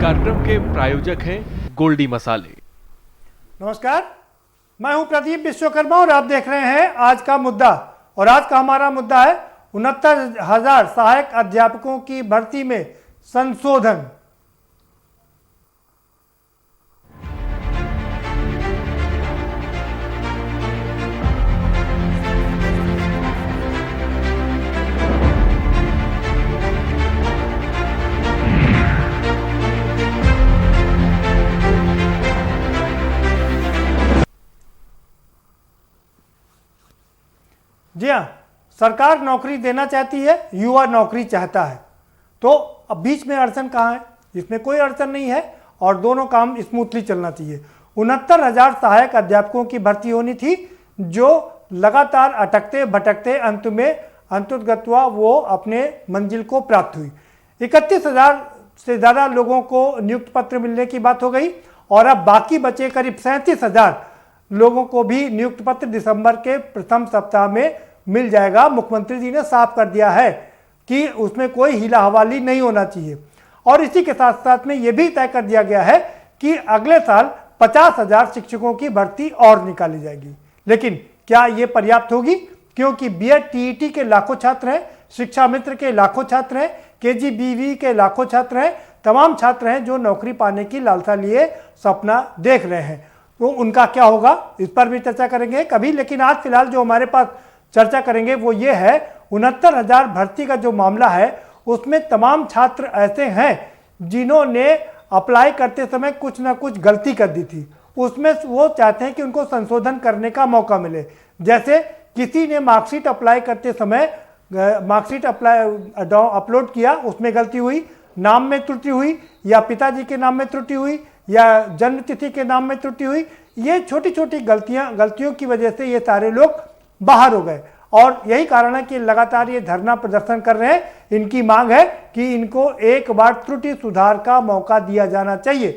कार्यक्रम के प्रायोजक हैं गोल्डी मसाले। नमस्कार, मैं हूं प्रदीप विश्वकर्मा और आप देख रहे हैं आज का मुद्दा। और आज का हमारा मुद्दा है 69,000 सहायक अध्यापकों की भर्ती में संशोधन। जी हाँ, सरकार नौकरी देना चाहती है, युवा नौकरी चाहता है। तो अब बीच में अड़चन कहाँ है? इसमें कोई अड़चन नहीं है और दोनों काम स्मूथली चलना चाहिए। 69,000 सहायक अध्यापकों की भर्ती होनी थी, जो लगातार अटकते भटकते अंत में अंतुगत्वा वो अपने मंजिल को प्राप्त हुई। 31,000 से ज़्यादा लोगों को नियुक्त पत्र मिलने की बात हो गई और अब बाकी बचे करीब 37,000 लोगों को भी नियुक्त पत्र दिसंबर के प्रथम सप्ताह में मिल जाएगा। मुख्यमंत्री जी ने साफ कर दिया है कि उसमें कोई हीला हवाली नहीं होना चाहिए। और इसी के साथ साथ में यह भी तय कर दिया गया है कि अगले साल 50,000 शिक्षकों की भर्ती और निकाली जाएगी। लेकिन क्या यह पर्याप्त होगी? क्योंकि बीएड टीईटी के लाखों छात्र हैं, शिक्षा मित्र के लाखों छात्र हैं, केजीबीवी के लाखों छात्र हैं, तमाम छात्र हैं जो नौकरी पाने की लालसा लिए सपना देख रहे हैं। तो उनका क्या होगा, इस पर भी चर्चा करेंगे कभी। लेकिन आज फिलहाल जो हमारे पास चर्चा करेंगे वो ये है, 69,000 भर्ती का जो मामला है उसमें तमाम छात्र ऐसे हैं जिन्होंने अप्लाई करते समय कुछ ना कुछ गलती कर दी थी। उसमें वो चाहते हैं कि उनको संशोधन करने का मौका मिले। जैसे किसी ने मार्कशीट अप्लाई करते समय मार्कशीट अपलोड किया, उसमें गलती हुई, नाम में त्रुटि हुई, या पिताजी के नाम में त्रुटि हुई, या जन्म तिथि के नाम में त्रुटि हुई। ये छोटी छोटी गलतियों की वजह से ये सारे लोग बाहर हो गए और यही कारण है कि लगातार ये धरना प्रदर्शन कर रहे हैं। इनकी मांग है कि इनको एक बार त्रुटि सुधार का मौका दिया जाना चाहिए।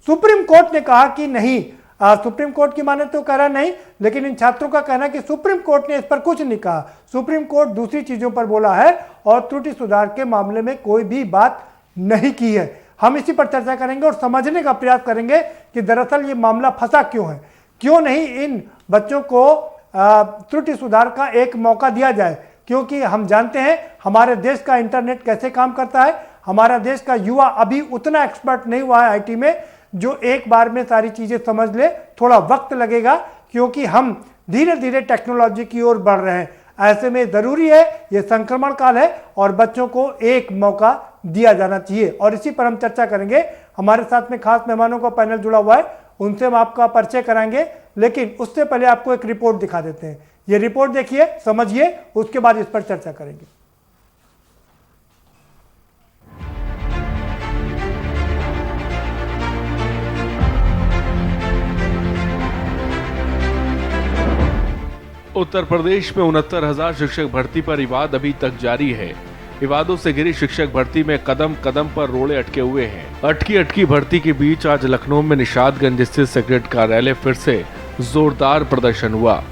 सुप्रीम कोर्ट ने कहा कि नहीं, सुप्रीम कोर्ट की माने तो कह रहा नहीं, लेकिन इन छात्रों का कहना है कि सुप्रीम कोर्ट ने इस पर कुछ नहीं कहा। सुप्रीम कोर्ट दूसरी चीजों पर बोला है और त्रुटि सुधार के मामले में कोई भी बात नहीं की है। हम इसी पर चर्चा करेंगे और समझने का प्रयास करेंगे कि दरअसल ये मामला फंसा क्यों है, क्यों नहीं इन बच्चों को त्रुटि सुधार का एक मौका दिया जाए। क्योंकि हम जानते हैं हमारे देश का इंटरनेट कैसे काम करता है। हमारा देश का युवा अभी उतना एक्सपर्ट नहीं हुआ है आईटी में जो एक बार में सारी चीजें समझ ले। थोड़ा वक्त लगेगा क्योंकि हम धीरे धीरे टेक्नोलॉजी की ओर बढ़ रहे हैं। ऐसे में जरूरी है, ये संक्रमण काल है और बच्चों को एक मौका दिया जाना चाहिए। और इसी पर हम चर्चा करेंगे। हमारे साथ में खास मेहमानों का पैनल जुड़ा हुआ है, उनसे हम आपका परिचय कराएंगे। लेकिन उससे पहले आपको एक रिपोर्ट दिखा देते हैं। ये रिपोर्ट देखिए, समझिए, उसके बाद इस पर चर्चा करेंगे। उत्तर प्रदेश में 69,000 शिक्षक भर्ती पर विवाद अभी तक जारी है। विवादों से घिरी शिक्षक भर्ती में कदम कदम पर रोड़े अटके हुए हैं। अटकी भर्ती के बीच आज लखनऊ में निषादगंज स्थित सेक्रेटरीट कार्यालय फिर से जोरदार प्रदर्शन हुआ।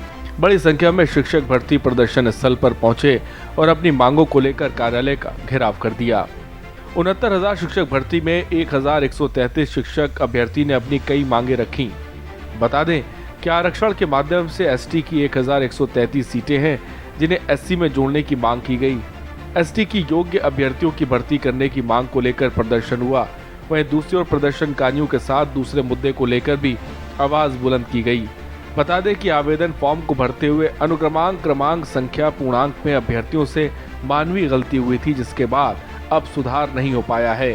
बड़ी संख्या में शिक्षक भर्ती प्रदर्शन स्थल पर पहुंचे और अपनी मांगों को लेकर कार्यालय का घेराव कर दिया। 69,000 शिक्षक भर्ती में 1,133 शिक्षक अभ्यर्थी ने अपनी कई मांगे रखी। बता दें कि आरक्षण के माध्यम से एसटी की 1,133 सीटें हैं जिन्हें एससी में जोड़ने की मांग की गई। एसटी की योग्य अभ्यर्थियों की भर्ती करने की मांग को लेकर प्रदर्शन हुआ। वहीं दूसरी ओर प्रदर्शनकारियों के साथ दूसरे मुद्दे को लेकर भी आवाज बुलंद की गई। बता दें कि आवेदन फॉर्म को भरते हुए क्रमांक संख्या पूर्णांक में अभ्यर्थियों से मानवीय गलती हुई थी, जिसके बाद अब सुधार नहीं हो पाया है।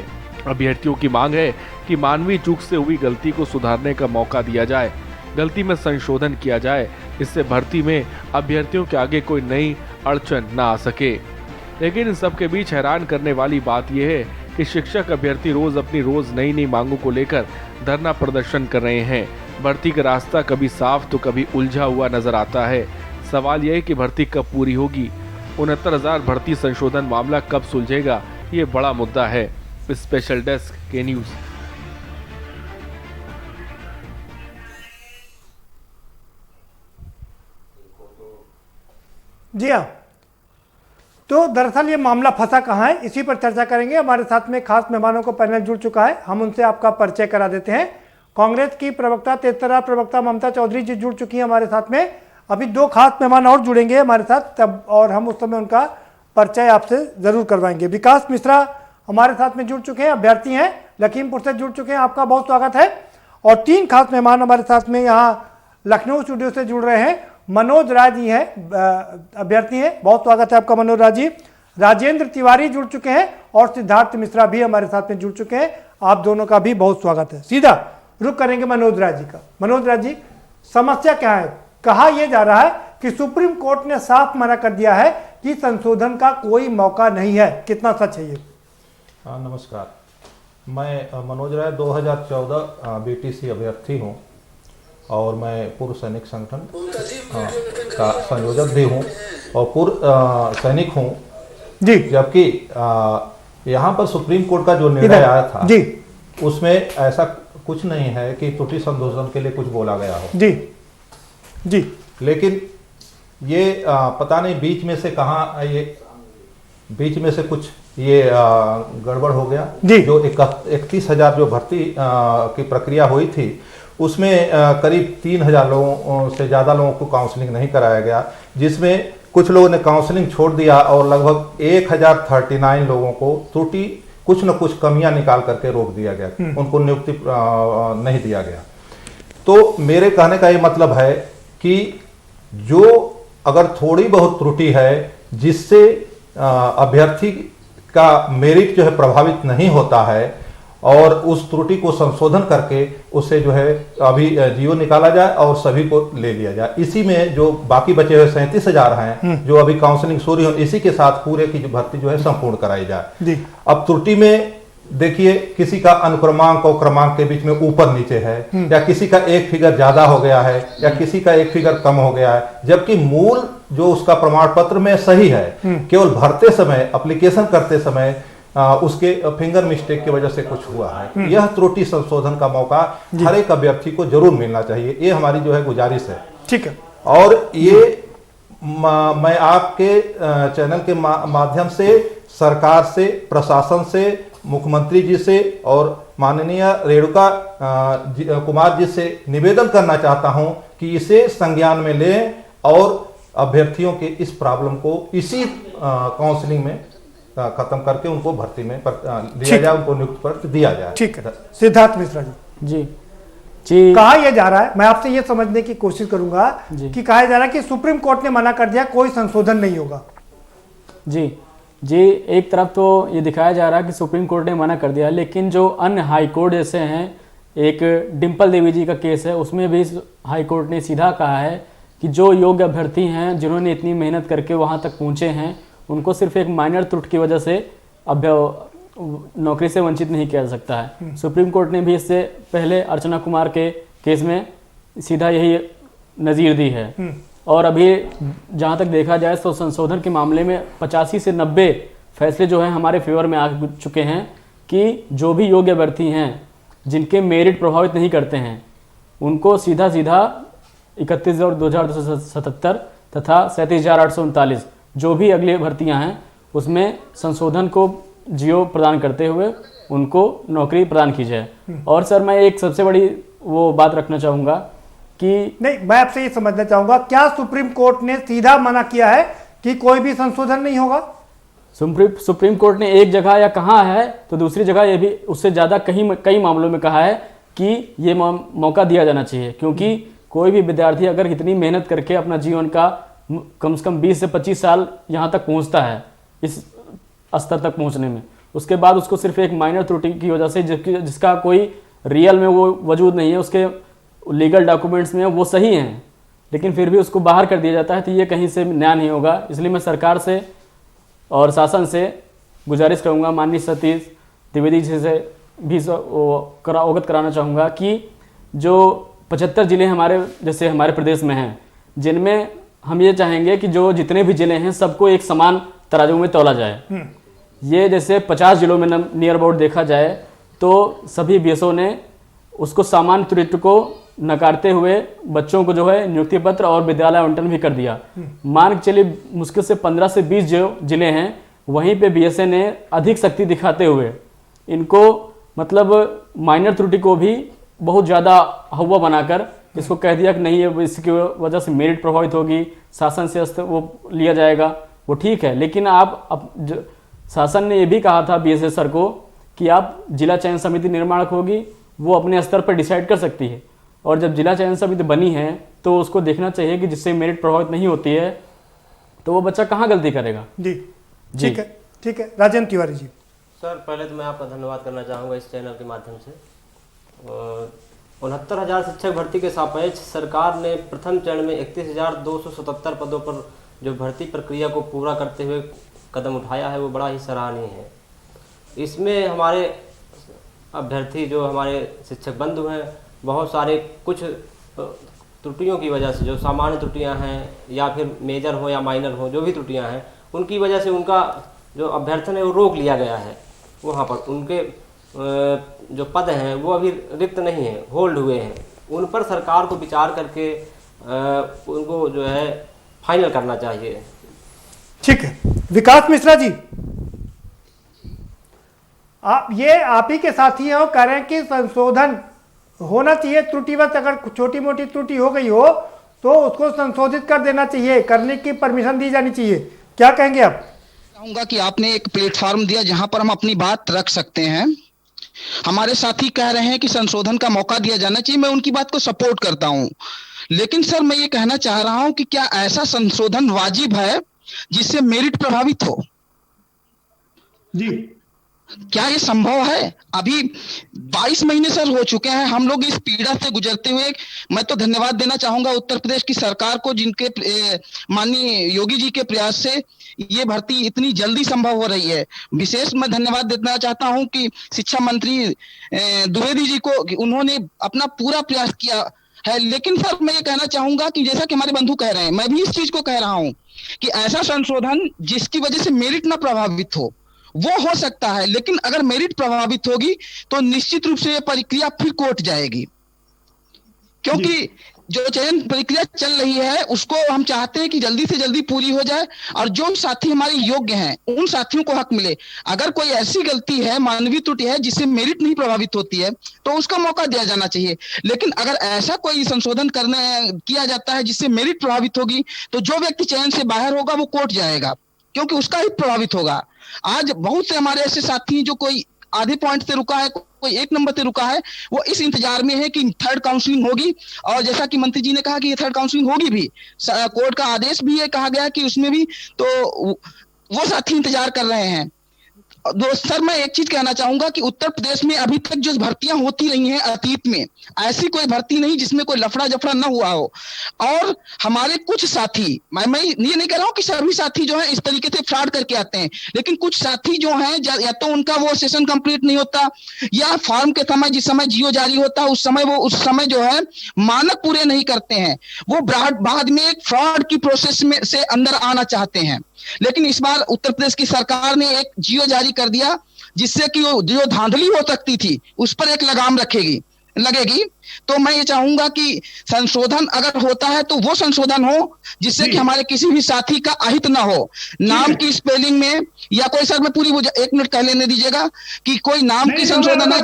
अभ्यर्थियों की मांग है कि मानवीय चूक से हुई गलती को सुधारने का मौका दिया जाए, गलती में संशोधन किया जाए, इससे भर्ती में अभ्यर्थियों के आगे कोई नई अड़चन न आ सके। लेकिन इन सब के बीच हैरान करने वाली बात यह है कि शिक्षक अभ्यर्थी रोज नई मांगों को लेकर धरना प्रदर्शन कर रहे हैं। भर्ती का रास्ता कभी साफ तो कभी उलझा हुआ नजर आता है। सवाल यह है कि भर्ती कब पूरी होगी, 69,000 भर्ती संशोधन मामला कब सुलझेगा, ये बड़ा मुद्दा है। स्पेशल डेस्क के न्यूज। जी हाँ, तो दरअसल ये मामला फंसा कहाँ है, इसी पर चर्चा करेंगे। हमारे साथ में खास मेहमानों को पैनल जुड़ चुका है, हम उनसे आपका परिचय करा देते हैं। कांग्रेस की प्रवक्ता तेजतर्रा प्रवक्ता ममता चौधरी जी जुड़ चुकी हैं हमारे साथ में। अभी दो खास मेहमान और जुड़ेंगे हमारे साथ तब, और हम उस समय उनका परिचय आपसे जरूर करवाएंगे। विकास मिश्रा हमारे साथ में जुड़ चुके हैं, अभ्यर्थी हैं, लखीमपुर से जुड़ चुके हैं, आपका बहुत स्वागत है। और तीन खास मेहमान हमारे साथ में यहाँ लखनऊ स्टूडियो से जुड़ रहे हैं। मनोज राय जी हैं, अभ्यर्थी हैं, बहुत स्वागत है आपका मनोज राय जी। राजेंद्र तिवारी जुड़ चुके हैं और सिद्धार्थ मिश्रा भी हमारे साथ में जुड़ चुके हैं, आप दोनों का भी बहुत स्वागत है। सीधा रुक करेंगे मनोज राय जी का। मनोज राय जी, समस्या क्या है? कहा यह जा रहा है कि सुप्रीम कोर्ट ने साफ मना कर दिया है कि संशोधन का कोई मौका नहीं है, कितना सच है ये? नमस्कार, मैं मनोज राय 2014 बीटीसी अभ्यर्थी हूँ और मैं पूर्व सैनिक संगठन का संयोजक भी हूँ और पूर्व सैनिक हूँ जी। जबकि यहाँ पर सुप्रीम कोर्ट का जो निर्णय आया था जी, उसमें ऐसा कुछ नहीं है कि त्रुटि संशोधन के लिए कुछ बोला गया हो जी जी। लेकिन ये पता नहीं बीच में से कहाँ ये बीच में से कुछ ये गड़बड़ हो गया जी। जो 31,000 जो भर्ती की प्रक्रिया हुई थी उसमें करीब 3,000 लोगों से ज़्यादा लोगों को काउंसलिंग नहीं कराया गया, जिसमें कुछ लोगों ने काउंसलिंग छोड़ दिया और लगभग 1039 लोगों को त्रुटि कुछ न कुछ कमियां निकाल करके रोक दिया गया, उनको नियुक्ति नहीं दिया गया। तो मेरे कहने का ये मतलब है कि जो अगर थोड़ी बहुत त्रुटि है जिससे अभ्यर्थी का मेरिट जो है प्रभावित नहीं होता है और उस त्रुटि को संशोधन करके उससे जो है अभी जीओ निकाला जाए और सभी को ले लिया जाए। इसी में जो बाकी बचे हुए 37,000 हैं जो अभी काउंसलिंग शुरू हो, इसी के साथ पूरे की जो भर्ती जो है संपूर्ण कराई जाए। अब त्रुटि में देखिए किसी का अनुक्रमांक और क्रमांक के बीच में ऊपर नीचे है या किसी का एक फिगर ज्यादा हो गया है या किसी का एक फिगर कम हो गया है, जबकि मूल जो उसका प्रमाण पत्र में सही है, केवल भरते समय एप्लीकेशन करते समय उसके फिंगर मिस्टेक की वजह से कुछ हुआ है। यह त्रुटि संशोधन का मौका हर एक अभ्यर्थी को जरूर मिलना चाहिए, ये हमारी जो है गुजारिश है। ठीक है। और ये मैं आपके चैनल के माध्यम से सरकार से, प्रशासन से, मुख्यमंत्री जी से और माननीय रेणुका कुमार जी से निवेदन करना चाहता हूं कि इसे संज्ञान में लें और अभ्यर्थियों के इस प्रॉब्लम को इसी काउंसलिंग में खत्म करके उनको भर्ती में दिया जाए, उनको नियुक्त पत्र दिया जाए। ठीक है। सिद्धार्थ मिश्रा जी। जी जी, कहा यह जा रहा है, मैं आपसे ये समझने की कोशिश करूंगा कि कहा जा रहा है कि सुप्रीम कोर्ट ने मना कर दिया, कोई संशोधन नहीं होगा। जी जी, एक तरफ तो ये दिखाया जा रहा है कि सुप्रीम कोर्ट ने मना कर दिया, लेकिन जो अन्य हाई कोर्ट जैसे हैं, एक डिम्पल देवी जी का केस है, उसमें भी हाई कोर्ट ने सीधा कहा है कि जो योग्य अभ्यर्थी हैं जिन्होंने इतनी मेहनत करके वहाँ तक पहुँचे हैं, उनको सिर्फ एक माइनर त्रुटि की वजह से नौकरी से वंचित नहीं किया जा सकता है। सुप्रीम कोर्ट ने भी इससे पहले अर्चना कुमार के केस में सीधा यही नज़ीर दी है। और अभी जहाँ तक देखा जाए तो संशोधन के मामले में 85 से 90 फैसले जो हैं हमारे फेवर में आ चुके हैं कि जो भी योग्य अभ्यर्थी हैं जिनके मेरिट प्रभावित नहीं करते हैं उनको सीधा 31,277 तथा 37,839 जो भी अगली भर्तियां हैं उसमें संशोधन को जियो प्रदान करते हुए उनको नौकरी प्रदान की जाए। और सर मैं एक सबसे बड़ी वो बात रखना चाहूँगा कि नहीं, मैं आपसे ये समझना चाहूँगा, क्या सुप्रीम कोर्ट ने सीधा मना किया है कि कोई भी संशोधन नहीं होगा? सुप्रीम कोर्ट ने एक जगह या कहा है तो दूसरी जगह ये भी उससे ज़्यादा कई मामलों में कहा है कि ये मौका दिया जाना चाहिए, क्योंकि कोई भी विद्यार्थी अगर इतनी मेहनत करके अपना जीवन का कम से कम 20 से 25 साल यहाँ तक पहुँचता है, इस स्तर तक पहुँचने में, उसके बाद उसको सिर्फ एक माइनर त्रुटि की वजह से जिसका कोई रियल में वो वजूद नहीं है, उसके लीगल डॉक्यूमेंट्स में वो सही हैं, लेकिन फिर भी उसको बाहर कर दिया जाता है, तो ये कहीं से न्याय नहीं होगा। इसलिए मैं सरकार से और शासन से गुजारिश करूँगा, माननीय सतीश द्विवेदी जी से भी अवगत कराना चाहूँगा कि जो 75 ज़िले हमारे जैसे हमारे प्रदेश में हैं, जिनमें हम ये चाहेंगे कि जो जितने भी ज़िले हैं सबको एक समान तराजू में तौला जाए। ये जैसे 50 ज़िलों में नियर अबाउट देखा जाए तो सभी बीएसओ ने उसको सामान्य त्रुटि को नकारते हुए बच्चों को जो है नियुक्ति पत्र और विद्यालय आवंटन भी कर दिया। मान के चलिए मुश्किल से 15 से 20 जो जिले हैं वहीं पे बीएसए ने अधिक सख्ती दिखाते हुए इनको मतलब माइनर त्रुटि को भी बहुत ज़्यादा हवा बनाकर इसको कह दिया कि नहीं है, इसकी वजह से मेरिट प्रभावित होगी, शासन से वो लिया जाएगा। वो ठीक है, लेकिन शासन ने ये भी कहा था बीएसए सर को कि आप जिला चयन समिति निर्माणक होगी, वो अपने स्तर पर डिसाइड कर सकती है। और जब जिला चयन समिति बनी है तो उसको देखना चाहिए कि जिससे मेरिट प्रभावित नहीं होती है तो वो बच्चा कहाँ गलती करेगा। जी ठीक है, ठीक है। राजेंद्र तिवारी जी। सर पहले तो मैं आपका धन्यवाद करना चाहूँगा इस चैनल के माध्यम से। 69,000 शिक्षक भर्ती के सापेक्ष सरकार ने प्रथम चरण में 31,277 पदों पर जो भर्ती प्रक्रिया को पूरा करते हुए कदम उठाया है वो बड़ा ही सराहनीय है। इसमें हमारे अभ्यर्थी जो हमारे शिक्षक बंधु हैं बहुत सारे कुछ त्रुटियों की वजह से, जो सामान्य त्रुटियां हैं या फिर मेजर हो या माइनर हो, जो भी त्रुटियां हैं उनकी वजह से उनका जो अभ्यर्थन है वो रोक लिया गया है। वहाँ पर उनके जो पद हैं वो अभी रिक्त नहीं है, होल्ड हुए हैं। उन पर सरकार को विचार करके उनको जो है फाइनल करना चाहिए। ठीक है। विकास मिश्रा जी, आप ही के साथी हैं और कह रहे हैं कि संशोधन होना चाहिए, त्रुटिवश अगर छोटी मोटी त्रुटि हो गई हो तो उसको संशोधित कर देना चाहिए, करने की परमिशन दी जानी चाहिए। क्या कहेंगे आप? चाहूंगा कि आपने एक प्लेटफॉर्म दिया जहां पर हम अपनी बात रख सकते हैं। हमारे साथी कह रहे हैं कि संशोधन का मौका दिया जाना चाहिए, मैं उनकी बात को सपोर्ट करता हूं। लेकिन सर मैं ये कहना चाह रहा हूं कि क्या ऐसा संशोधन वाजिब है जिससे मेरिट प्रभावित हो? जी, क्या ये संभव है? अभी 22 महीने सर हो चुके हैं हम लोग इस पीड़ा से गुजरते हुए। मैं तो धन्यवाद देना चाहूंगा उत्तर प्रदेश की सरकार को, जिनके माननीय योगी जी के प्रयास से ये भर्ती इतनी जल्दी संभव हो रही है। विशेष मैं धन्यवाद देना चाहता हूं कि शिक्षा मंत्री द्विवेदी जी को, उन्होंने अपना पूरा प्रयास किया है। लेकिन सर मैं ये कहना चाहूंगा कि जैसा कि हमारे बंधु कह रहे हैं, मैं भी इस चीज को कह रहा हूं कि ऐसा संशोधन जिसकी वजह से मेरिट ना प्रभावित हो वो हो सकता है, लेकिन अगर मेरिट प्रभावित होगी तो निश्चित रूप से ये प्रक्रिया फिर कोर्ट जाएगी। क्योंकि जो चयन प्रक्रिया चल रही है उसको हम चाहते हैं कि जल्दी से जल्दी पूरी हो जाए और जो साथी हमारे योग्य हैं उन साथियों को हक मिले। अगर कोई ऐसी गलती है, मानवीय त्रुटि है जिससे मेरिट नहीं प्रभावित होती है तो उसका मौका दिया जाना चाहिए। लेकिन अगर ऐसा कोई संशोधन किया जाता है जिससे मेरिट प्रभावित होगी तो जो व्यक्ति चयन से बाहर होगा वो कोर्ट जाएगा, क्योंकि उसका ही प्रभावित होगा। आज बहुत से हमारे ऐसे साथी जो कोई आधे पॉइंट से रुका है, कोई 1 नंबर से रुका है, वो इस इंतजार में है कि थर्ड काउंसलिंग होगी। और जैसा कि मंत्री जी ने कहा कि ये थर्ड काउंसलिंग होगी भी, कोर्ट का आदेश भी है, कहा गया कि उसमें भी, तो वो साथी इंतजार कर रहे हैं। दोस्त सर मैं एक चीज कहना चाहूंगा कि उत्तर प्रदेश में अभी तक जो भर्तियां होती रही हैं अतीत में, ऐसी कोई भर्ती नहीं जिसमें कोई लफड़ा जफड़ा न हुआ हो। और हमारे कुछ साथी, मैं ये नहीं कह रहा हूं कि सभी साथी जो है इस तरीके से फ्रॉड करके आते हैं, लेकिन कुछ साथी जो हैं या तो उनका वो सेशन कंप्लीट नहीं होता, या फॉर्म के समय जिस समय जियो जारी होता है उस समय जो है मानक पूरे नहीं करते हैं, वो बाद में एक फ्रॉड की प्रोसेस में से अंदर आना चाहते हैं। लेकिन इस बार उत्तर प्रदेश की सरकार ने एक जियो जारी कर दिया जिससे कि जो धांधली हो सकती थी उस पर एक लगाम लगेगी। तो मैं ये चाहूंगा कि संशोधन अगर होता है तो वो संशोधन हो जिससे कि हमारे किसी भी साथी का अहित ना हो। नाम की स्पेलिंग में या कोई, सर मैं पूरी 1 मिनट कह लेने दीजिएगा कि कोई नाम की संशोधन है।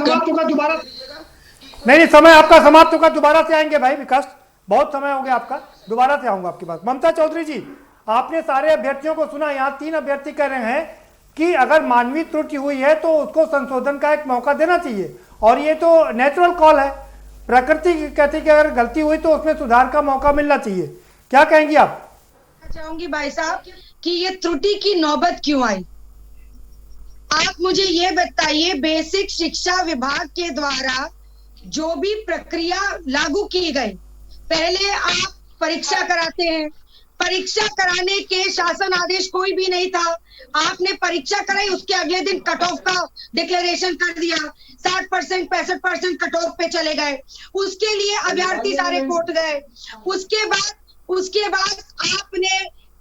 नहीं, समय आपका समाप्त होगा, दोबारा से आएंगे भाई विकास, बहुत समय हो गया आपका, दोबारा से आऊंगा आपके पास। ममता चौधरी जी, आपने सारे अभ्यर्थियों को सुना। यहाँ 3 अभ्यर्थी कह रहे हैं कि अगर मानवीय त्रुटि हुई है तो उसको संशोधन का एक मौका देना चाहिए, और ये तो नेचुरल कॉल है, प्रकृति कहती है कि अगर गलती हुई तो उसमें सुधार का मौका मिलना चाहिए। क्या कहेंगी आप? चाहूंगी भाई साहब कि ये त्रुटि की नौबत क्यों आई? आप मुझे ये बताइए, बेसिक शिक्षा विभाग के द्वारा जो भी प्रक्रिया लागू की गई, पहले आप परीक्षा कराते हैं, परीक्षा कराने के शासन आदेश कोई भी नहीं था, आपने परीक्षा कराई, उसके अगले दिन कट ऑफ का डिक्लेरेशन कर दिया, 60% 65% कट ऑफ पे चले गए, उसके लिए अभ्यर्थी सारे कोर्ट गए। उसके बाद आपने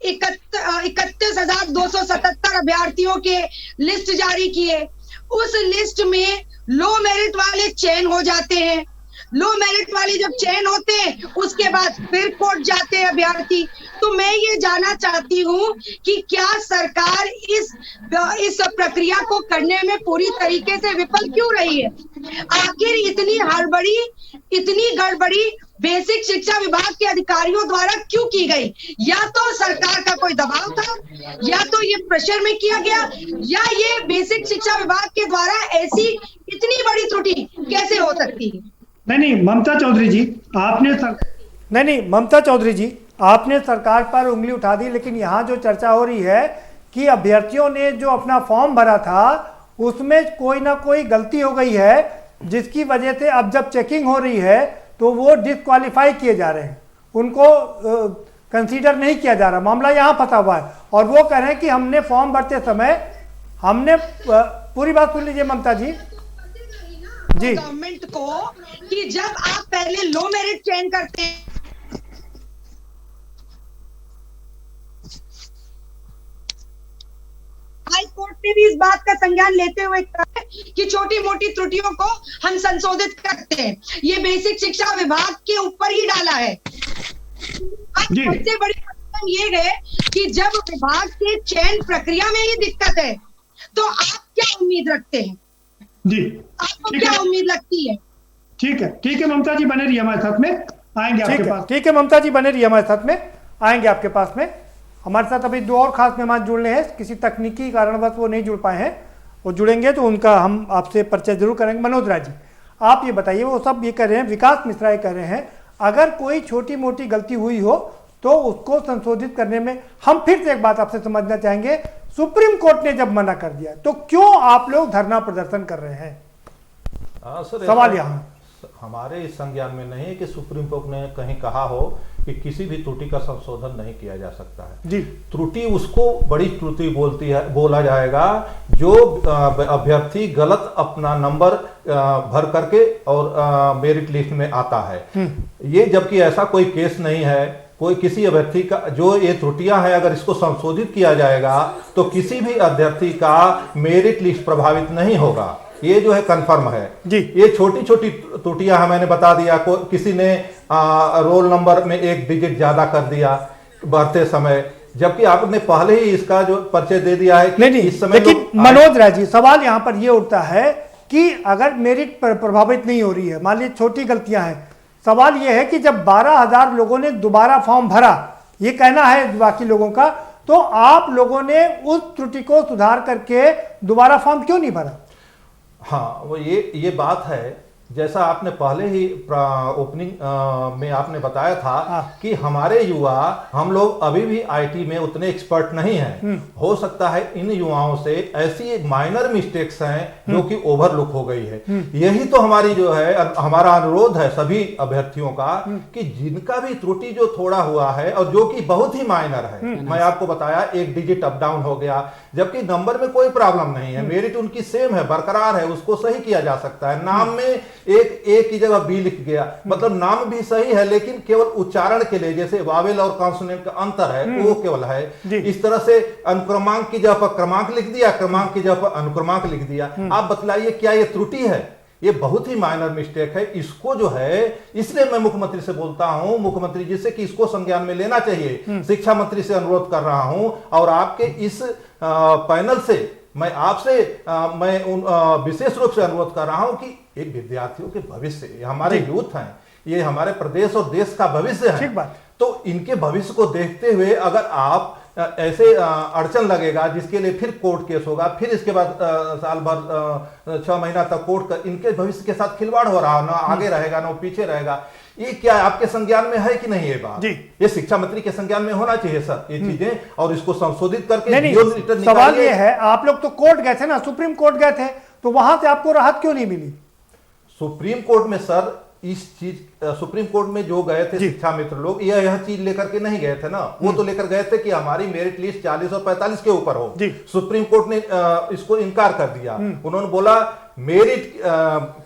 31,277 अभ्यर्थियों के लिस्ट जारी किए। उस लिस्ट में लो मेरिट वाले चयन हो जाते हैं, लो मेरिट वाले जब चयन होते हैं उसके बाद फिर कोर्ट जाते हैं अभ्यर्थी। तो मैं ये जानना चाहती हूँ कि क्या सरकार इस प्रक्रिया को करने में पूरी तरीके से विफल क्यों रही है? आखिर इतनी गड़बड़ी बेसिक शिक्षा विभाग के अधिकारियों द्वारा क्यों की गई? या तो सरकार का कोई दबाव था, या तो ये प्रेशर में किया गया, या ये बेसिक शिक्षा विभाग के द्वारा ऐसी इतनी बड़ी त्रुटि कैसे हो सकती है? नहीं ममता चौधरी जी, ममता चौधरी जी, आपने सरकार पर उंगली उठा दी, लेकिन यहाँ जो चर्चा हो रही है कि अभ्यर्थियों ने जो अपना फॉर्म भरा था उसमें कोई ना कोई गलती हो गई है, जिसकी वजह से अब जब चेकिंग हो रही है तो वो डिस्क्वालीफाई किए जा रहे हैं, उनको कंसीडर नहीं किया जा रहा। मामला यहाँ फंसा हुआ है और वो कह रहे हैं कि हमने फॉर्म भरते समय हमने पूरी बात सुन लीजिए ममता जी जी। गवर्नमेंट को कि जब आप पहले लो मेरिट चयन करते हैं, हाई कोर्ट ने भी इस बात का संज्ञान लेते हुए कहा है कि छोटी मोटी त्रुटियों को हम संशोधित करते हैं। ये बेसिक शिक्षा विभाग के ऊपर ही डाला है। अब सबसे बड़ी बात ये है कि जब विभाग के चयन प्रक्रिया में ही दिक्कत है तो आप क्या उम्मीद रखते हैं जी? आपको क्या उम्मीद लगती है? ठीक है ममता जी, बने रहिए हमारे साथ में, आएंगे आपके पास। ठीक है ममता जी, बने रहिए हमारे साथ में, आएंगे आपके पास में। हमारे साथ अभी दो और खास मेहमान जुड़ने हैं, किसी तकनीकी कारणवश वो नहीं जुड़ पाए हैं, वो जुड़ेंगे तो उनका हम आपसे परिचय जरूर करेंगे। मनोज राय जी, आप ये बताइए, वो सब ये कह रहे हैं, विकास मिश्रा ये कह रहे हैं, अगर कोई छोटी मोटी गलती हुई हो तो उसको संशोधित करने में, हम फिर से एक बात आपसे समझना चाहेंगे, सुप्रीम कोर्ट ने जब मना कर दिया तो क्यों आप लोग धरना प्रदर्शन कर रहे हैं? सर, सवाल यहाँ हमारे इस संज्ञान में नहीं है कि सुप्रीम कोर्ट ने कहीं कहा हो कि किसी भी त्रुटि का संशोधन नहीं किया जा सकता है जी। त्रुटि उसको बड़ी त्रुटि बोला जाएगा जो अभ्यर्थी गलत अपना नंबर भर करके और मेरिट लिस्ट में आता है। ये जबकि ऐसा कोई केस नहीं है, कोई किसी अभ्यर्थी का जो ये त्रुटियां हैं, अगर इसको संशोधित किया जाएगा तो किसी भी अभ्यर्थी का मेरिट लिस्ट प्रभावित नहीं होगा, ये जो है कंफर्म है जी। ये छोटी छोटी त्रुटियां हैं, मैंने बता दिया, किसी ने रोल नंबर में एक डिजिट ज्यादा कर दिया भरते समय, जबकि आपने पहले ही इसका जो परिचय दे दिया है कि नहीं, इस समय। लेकिन मनोज राय जी, सवाल यहाँ पर ये उठता है कि अगर मेरिट प्रभावित नहीं हो रही है, मान लीजिए छोटी गलतियां हैं, सवाल यह है कि जब 12,000 लोगों ने दोबारा फॉर्म भरा, ये कहना है बाकी लोगों का, तो आप लोगों ने उस त्रुटि को सुधार करके दोबारा फॉर्म क्यों नहीं भरा? हाँ, वो ये बात है, जैसा आपने पहले ही ओपनिंग में आपने बताया था कि हमारे युवा, हम लोग अभी भी आईटी में उतने एक्सपर्ट नहीं हैं। हो सकता है इन युवाओं से ऐसी एक माइनर मिस्टेक्स हैं जो कि ओवरलुक हो गई है। यही तो हमारी जो है हमारा अनुरोध है सभी अभ्यर्थियों का कि जिनका भी त्रुटि जो थोड़ा हुआ है और जो कि बहुत ही माइनर है, मैं आपको बताया एक डिजिट अप डाउन हो गया, जबकि नंबर में कोई प्रॉब्लम नहीं है, मेरिट उनकी सेम है, बरकरार है, उसको सही किया जा सकता है। नाम में एक की जगह बी लिख गया, मतलब नाम भी सही है लेकिन केवल उच्चारण के लिए, जैसे वावेल और कॉन्सोनेंट का अंतर है वो केवल है। इस तरह से अनुक्रमांक की जगह पर क्रमांक लिख दिया, क्रमांक की जगह पर अनुक्रमांक लिख दिया। आप बतलाइए क्या ये त्रुटि है? ये बहुत ही माइनर मिस्टेक है। इसको जो है, इसलिए मैं मुख्यमंत्री से बोलता हूं, मुख्यमंत्री जी से, कि इसको संज्ञान में लेना चाहिए। शिक्षा मंत्री से अनुरोध कर रहा हूं और आपके इस पैनल से मैं आपसे विशेष रूप से अनुरोध कर रहा हूं कि एक विद्यार्थियों के भविष्य, ये हमारे यूथ हैं, ये हमारे प्रदेश और देश का भविष्य है, तो इनके भविष्य को देखते हुए अगर आप ऐसे अड़चन लगेगा जिसके लिए फिर कोर्ट केस होगा, फिर इसके बाद साल भर 6 महीना तक कोर्ट का, इनके भविष्य के साथ खिलवाड़ हो रहा है, ना आगे रहेगा ना पीछे रहेगा। ये क्या आपके संज्ञान में है कि नहीं? ये बात ये शिक्षा मंत्री के संज्ञान में होना चाहिए सर ये चीजें, और इसको संशोधित करके नहीं, सवाल ये है, आप लोग तो कोर्ट गए थे ना, सुप्रीम कोर्ट गए थे, तो वहां से आपको राहत क्यों नहीं मिली? सुप्रीम कोर्ट में सर इस चीज, सुप्रीम कोर्ट में जो गए थे शिक्षा मित्र लोग, यह चीज लेकर के नहीं गए थे ना, वो तो लेकर गए थे कि हमारी मेरिट लिस्ट 40 और 45 के ऊपर हो। सुप्रीम कोर्ट ने इसको इनकार कर दिया। उन्होंने बोला मेरिट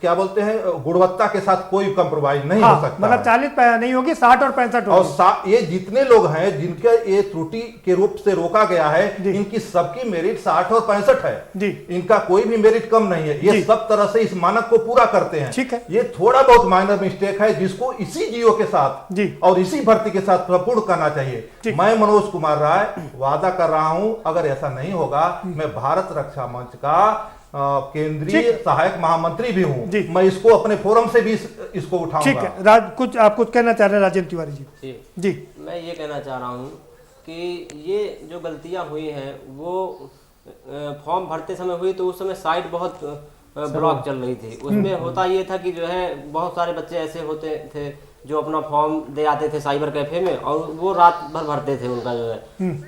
क्या बोलते हैं गुणवत्ता के साथ कोई कंप्रोमाइज नहीं हाँ, हो सकता मतलब है। 40 नहीं होगी, 60 और 65 और होगी। ये जितने लोग हैं जिनका ये त्रुटि के रूप से रोका गया है, जी। इनकी सबकी मेरिट 60 और 65 है जी। इनका कोई भी मेरिट कम नहीं है। ये जी। सब तरह से इस मानक को पूरा करते हैं। ठीक है। ये थोड़ा बहुत माइनर मिस्टेक है जिसको इसी जीओ के साथ जी। और इसी भर्ती के साथ पूर्ण करना चाहिए। ठीक। मैं मनोज कुमार राय वादा कर रहा हूं, अगर ऐसा नहीं होगा मैं भारत रक्षा मंच का केंद्रीय ठीक। सहायक महामंत्री भी हूं, जी। मैं इसको अपने फोरम से भी इसको उठाऊंगा। ठीक है, कुछ आप कुछ कहना चाह रहे हैं राजेंद्र तिवारी जी? जी जी। मैं ये कहना चाह रहा हूँ कि ये जो गलतियाँ हुई हैं वो फॉर्म भरते समय हुई, तो उस समय साइट बहुत ब्लॉक चल रही थी। उसमें होता ये था कि जो है बहुत सारे बच्चे ऐसे होते थे जो अपना फॉर्म दे आते थे साइबर कैफे में और वो रात भर भरते थे उनका जो है।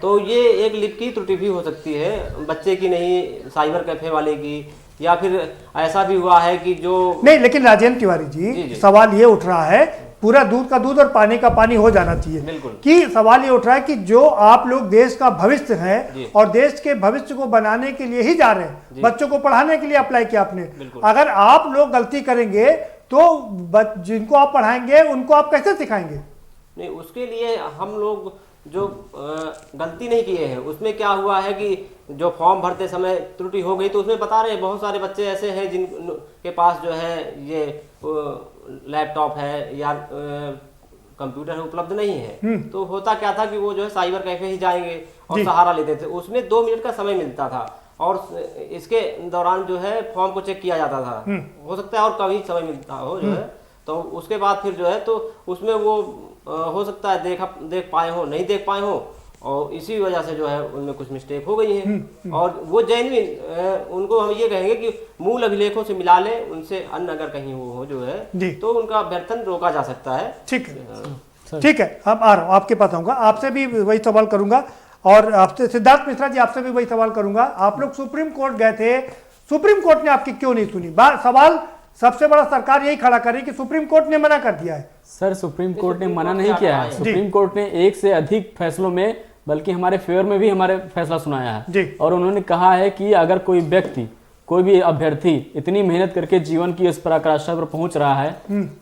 तो ये एक लिप की त्रुटि भी हो सकती है, बच्चे की नहीं, साइबर कैफे वाले की, या फिर ऐसा भी हुआ है कि जो नहीं, लेकिन राजेंद्र तिवारी जी, जी जी। सवाल ये उठ रहा है, पूरा दूध का दूध और पानी का पानी हो जाना चाहिए। बिल्कुल। कि सवाल ये उठ रहा है कि जो आप लोग देश का भविष्य हैं जी। और देश के भविष्य को बनाने के लिए ही जा रहे हैं, जी। बच्चों को पढ़ाने के लिए अप्लाई किया आपने। बिल्कुल। अगर आप लोग गलती करेंगे तो जिनको आप पढ़ाएंगे उनको आप कैसे सिखाएंगे? नहीं, उसके लिए हम लोग जो गलती नहीं किए हैं, उसमें क्या हुआ है कि जो फॉर्म भरते समय त्रुटि हो गई, तो उसमें बता रहे हैं बहुत सारे बच्चे ऐसे हैं जिन के पास जो है ये लैपटॉप है या कंप्यूटर उपलब्ध नहीं है। तो होता क्या था कि वो जो है साइबर कैफे ही जाएंगे और जी। सहारा लेते थे। उसमें 2 मिनट का समय मिलता था और इसके दौरान जो है फॉर्म को चेक किया जाता था। हो सकता है और कभी समय मिलता हो जो है, तो उसके बाद फिर जो है तो उसमें वो हो सकता है देख पाए हो, नहीं देख पाए हो, और इसी वजह से जो है उनमें कुछ मिस्टेक हो गई है। और वो जेन्युइन उनको हम ये कहेंगे कि मूल अभिलेखों से मिला ले, उनसे अन्य अगर कहीं वो हो जो जी। है तो उनका अभ्यर्थन रोका जा सकता है। ठीक है, ठीक है, अब आ रहा हूँ आपके पास आऊंगा, आपसे भी वही सवाल करूंगा और आपसे सिद्धार्थ मिश्रा जी आपसे भी वही सवाल करूंगा। आप लोग सुप्रीम कोर्ट गए थे, सुप्रीम कोर्ट ने आपकी क्यों नहीं सुनी? सवाल सबसे बड़ा सरकार यही खड़ा कर रही कि सुप्रीम कोर्ट ने मना कर दिया है। सर सुप्रीम कोर्ट ने मना नहीं किया है। सुप्रीम कोर्ट ने एक से अधिक फैसलों में, बल्कि हमारे फेवर में भी हमारे फैसला सुनाया है। जी। और उन्होंने कहा है कि अगर कोई व्यक्ति, कोई भी अभ्यर्थी इतनी मेहनत करके जीवन की इस पराकाष्ठा पर पहुंच रहा है,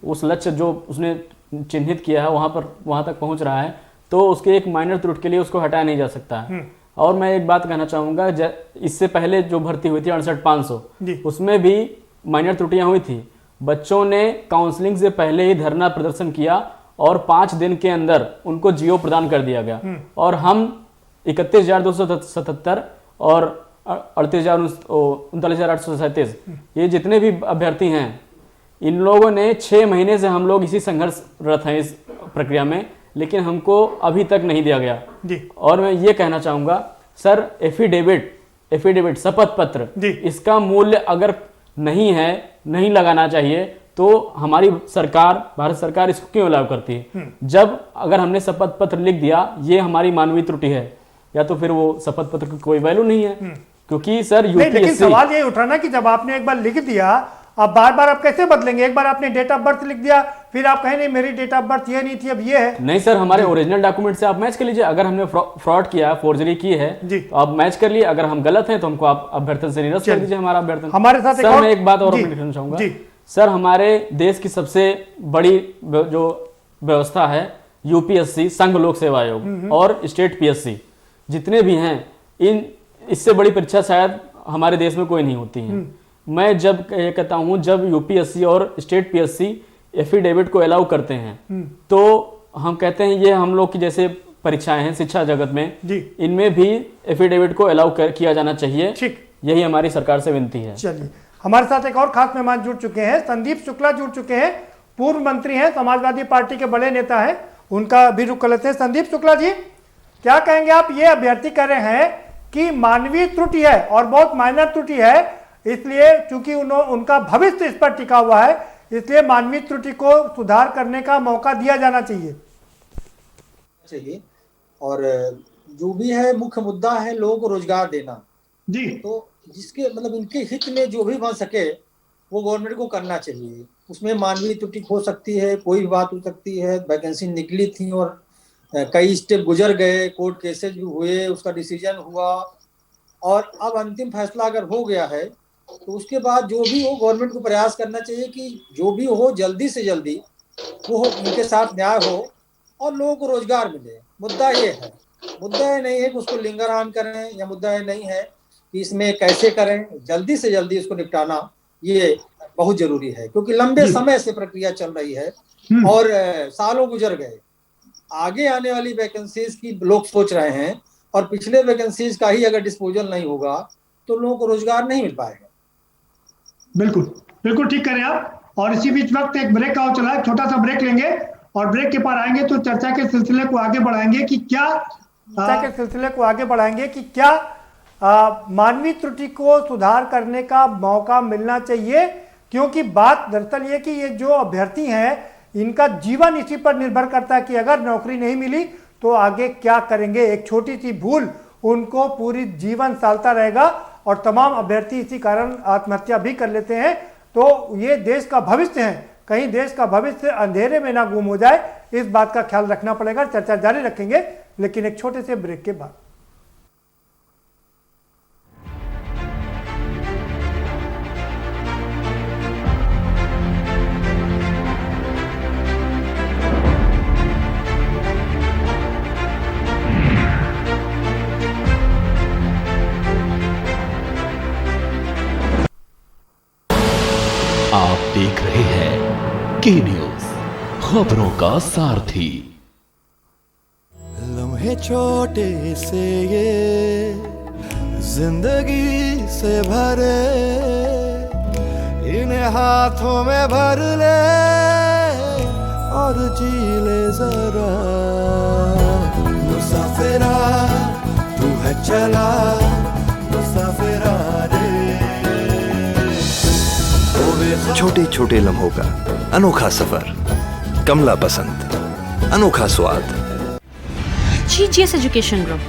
उस लक्ष्य जो उसने चिन्हित किया है वहां तक पहुंच रहा है, तो उसके एक माइनर त्रुटि के लिए उसको हटाया नहीं जा सकता है। और मैं एक बात कहना चाहूंगा, इससे पहले जो भर्ती हुई थी 68,500, उसमें भी माइनर त्रुटियां हुई थी। बच्चों ने काउंसलिंग से पहले ही धरना प्रदर्शन किया और 5 दिन के अंदर उनको जीओ प्रदान कर दिया गया। और हम 31,277 और 39,837 ये जितने भी अभ्यर्थी हैं, इन लोगों ने 6 महीने से हम लोग इसी संघर्षरत हैं इस प्रक्रिया में, लेकिन हमको अभी तक नहीं दिया गया। जी। और मैं ये कहना चाहूंगा सर, एफिडेविट शपथ पत्र, इसका मूल्य अगर नहीं है, नहीं लगाना चाहिए, तो हमारी सरकार, भारत सरकार इसको क्यों अलाउ करती है? जब अगर हमने शपथ पत्र लिख दिया, ये हमारी मानवीय त्रुटि है, या तो फिर वो शपथ पत्र की कोई वैल्यू नहीं है। क्योंकि सर लेकिन सवाल ये उठ रहा ना कि जब आपने एक बार लिख दिया, अब बार बार आप कैसे बदलेंगे? एक बार आपने डेट ऑफ बर्थ लिख दिया, फिर आप कहें नहीं मेरी डेट ऑफ बर्थ ये नहीं थी, अब ये है। नहीं सर, हमारे ओरिजिनल डॉक्यूमेंट से आप मैच कर लीजिए। अगर हमने फ्रॉड किया, फोर्जरी की है, तो आप मैच कर लिए। अगर हम गलत हैं तो हमको आप अभ्यर्थन से निरस्त कर दीजिए हमारा अभ्यर्थन। हमारे साथ सर मैं एक बात और लिखना चाहूंगा सर, हमारे देश की सबसे बड़ी जो व्यवस्था है यूपीएससी, संघ लोक सेवा आयोग, और स्टेट पीएससी, जितने भी हैं, इससे बड़ी परीक्षा शायद हमारे देश में कोई नहीं होती है। मैं जब कहता हूं, जब यूपीएससी और स्टेट पीएससी एफिडेविट को अलाउ करते हैं, तो हम कहते हैं ये हम लोग की जैसे परीक्षाएं हैं शिक्षा जगत में, इनमें भी एफिडेविट को अलाउ किया जाना चाहिए। यही हमारी सरकार से विनती है। चलिए, हमारे साथ एक और खास मेहमान जुड़ चुके हैं, संदीप शुक्ला जुड़ चुके हैं, पूर्व मंत्री हैं, समाजवादी पार्टी के बड़े नेता हैं, उनका भी रुख कर लेते हैं। संदीप शुक्ला जी, क्या कहेंगे आप? ये अभ्यर्थी कह रहे हैं कि मानवीय त्रुटि है और बहुत माइनर त्रुटि है, इसलिए चूंकि उनका भविष्य इस पर टिका हुआ है, इसलिए मानवीय त्रुटि को सुधार करने का मौका दिया जाना चाहिए। और जो भी है मुख्य मुद्दा है लोगों को रोजगार देना जी। तो जिसके मतलब इनके हित में जो भी बन सके वो गवर्नमेंट को करना चाहिए। उसमें मानवीय त्रुटि हो सकती है, कोई भी बात हो सकती है। वैकेंसी निकली थी और कई स्टेप गुजर गए, कोर्ट केसेज भी हुए, उसका डिसीजन हुआ, और अब अंतिम फैसला अगर हो गया है तो उसके बाद जो भी हो गवर्नमेंट को प्रयास करना चाहिए कि जो भी हो जल्दी से जल्दी वो उनके साथ न्याय हो और लोगों को रोजगार मिले। मुद्दा ये है, मुद्दा ये नहीं है कि उसको लिंगरहान करें, या मुद्दा ये नहीं है कि इसमें कैसे करें, जल्दी से जल्दी इसको निपटाना ये बहुत जरूरी है, क्योंकि लंबे समय से प्रक्रिया चल रही है और सालों गुजर गए। आगे आने वाली वैकेंसीज की लोग सोच रहे हैं और पिछले वैकेंसीज का ही अगर डिस्पोजल नहीं होगा तो लोगों को रोजगार नहीं मिल पाएगा। बिल्कुल बिल्कुल ठीक करें आप। और इसी बीच वक्त एक ब्रेक का चला है, छोटा सा ब्रेक लेंगे और ब्रेक के पार आएंगे तो चर्चा के सिलसिले को आगे बढ़ाएंगे कि क्या मानवीय त्रुटि को सुधार करने का मौका मिलना चाहिए, क्योंकि बात दरअसल ये कि ये जो अभ्यर्थी हैं इनका जीवन इसी पर निर्भर करता है कि अगर नौकरी नहीं मिली तो आगे क्या करेंगे। एक छोटी सी भूल उनको पूरी जीवन सालता रहेगा और तमाम अभ्यर्थी इसी कारण आत्महत्या भी कर लेते हैं। तो ये देश का भविष्य है, कहीं देश का भविष्य अंधेरे में ना गुम हो जाए, इस बात का ख्याल रखना पड़ेगा। चर्चा जारी रखेंगे लेकिन एक छोटे से ब्रेक के बाद। आप देख रहे हैं के न्यूज, खबरों का सारथी। लम्हे छोटे से ये जिंदगी से भरे, इन्हें हाथों में भर ले और जी ले जरा। मुसाफिरा तू है चला, मुसाफिरा रे। छोटे छोटे लम्हों का अनोखा सफर, कमला पसंद, अनोखा स्वाद। GGS Education Group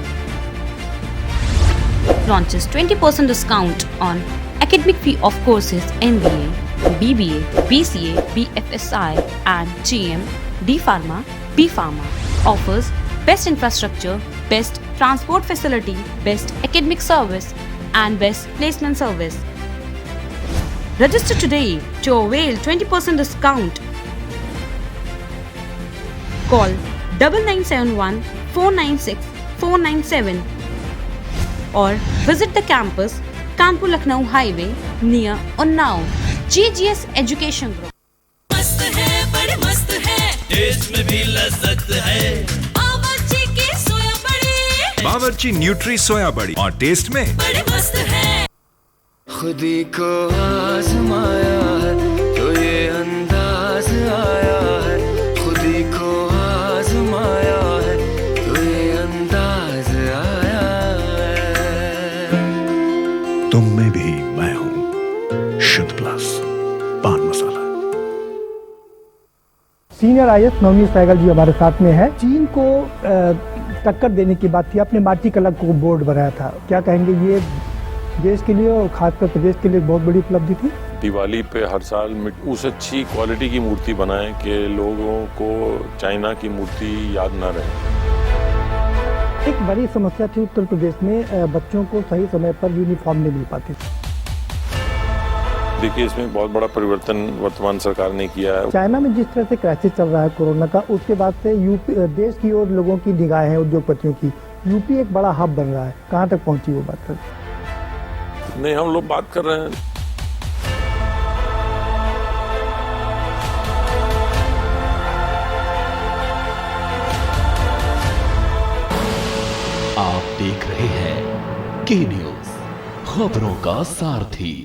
launches 20% discount on academic fee of courses MBA, BBA, BCA, BFSI and GM, D Pharma, B Pharma. Offers best infrastructure, best transport facility, best academic service and best placement service. Register today to avail 20% discount. Call 9971 496 497 or visit the campus Kanpur Lucknow Highway near Unnao. GGS Education Group. मस्त है, बड़े मस्त है, test में भी लज्जत है। बावर्ची की सोया बड़ी, बावर्ची न्यूट्री सोया बड़ी और टेस्ट में बड़े मस्त है। खुदी को आजमाया है तो ये अंदाज आया है, खुदी को आजमाया है तो ये अंदाज आया है। तुम में भी मैं हूँ, शुद्ध प्लस पान मसाला। सीनियर IAS नवनीत सहगल जी हमारे साथ में है। चीन को टक्कर देने की बात थी, अपने माटी कला को बोर्ड बनाया था, क्या कहेंगे ये देश के लिए और खासकर प्रदेश के लिए बहुत बड़ी उपलब्धि थी? दिवाली पे हर साल उस अच्छी क्वालिटी की मूर्ति बनाएं कि लोगों को चाइना की मूर्ति याद ना रहे। एक बड़ी समस्या थी उत्तर प्रदेश में, बच्चों को सही समय पर यूनिफॉर्म नहीं मिल पाती। देखिए इसमें बहुत बड़ा परिवर्तन वर्तमान सरकार ने किया है। चाइना में जिस तरह से क्राइसिस चल रहा है कोरोना का, उसके बाद से यूपी देश की ओर लोगों की निगाहें हैं, उद्योगपतियों की। यूपी एक बड़ा हब बन रहा है, कहाँ तक पहुंची वो बात? नहीं, हम लोग बात कर रहे हैं। आप देख रहे हैं के न्यूज, खबरों का सारथी।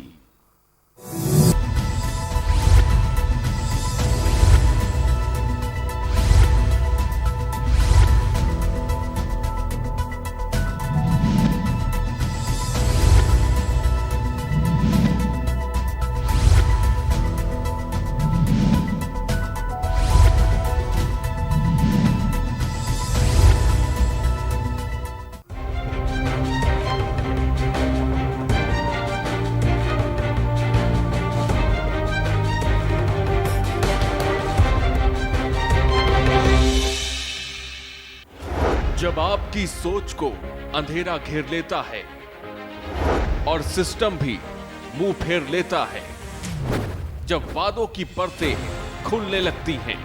जब आपकी सोच को अंधेरा घेर लेता है और सिस्टम भी मुंह फेर लेता है, जब वादों की परतें खुलने लगती हैं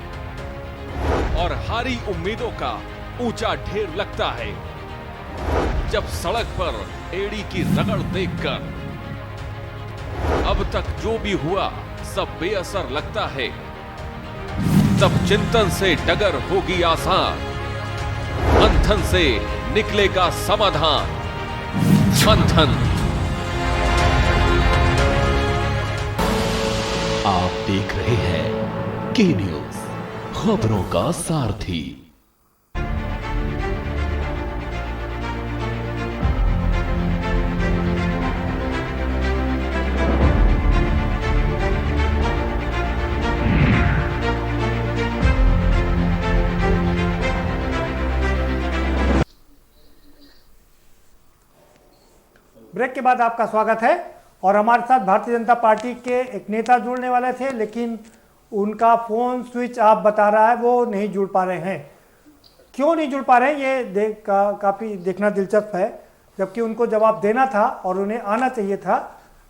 और हारी उम्मीदों का ऊंचा ढेर लगता है, जब सड़क पर एड़ी की रगड़ देखकर अब तक जो भी हुआ सब बेअसर लगता है, तब चिंतन से डगर होगी आसान, मंथन से निकलेगा समाधान। मंथन। आप देख रहे हैं के न्यूज, खबरों का सारथी। ब्रेक के बाद आपका स्वागत है। और हमारे साथ भारतीय जनता पार्टी के एक नेता जुड़ने वाले थे, लेकिन उनका फोन स्विच ऑफ बता रहा है, वो नहीं जुड़ पा रहे हैं। क्यों नहीं जुड़ पा रहे हैं ये काफ़ी देखना दिलचस्प है, जबकि उनको जवाब देना था और उन्हें आना चाहिए था,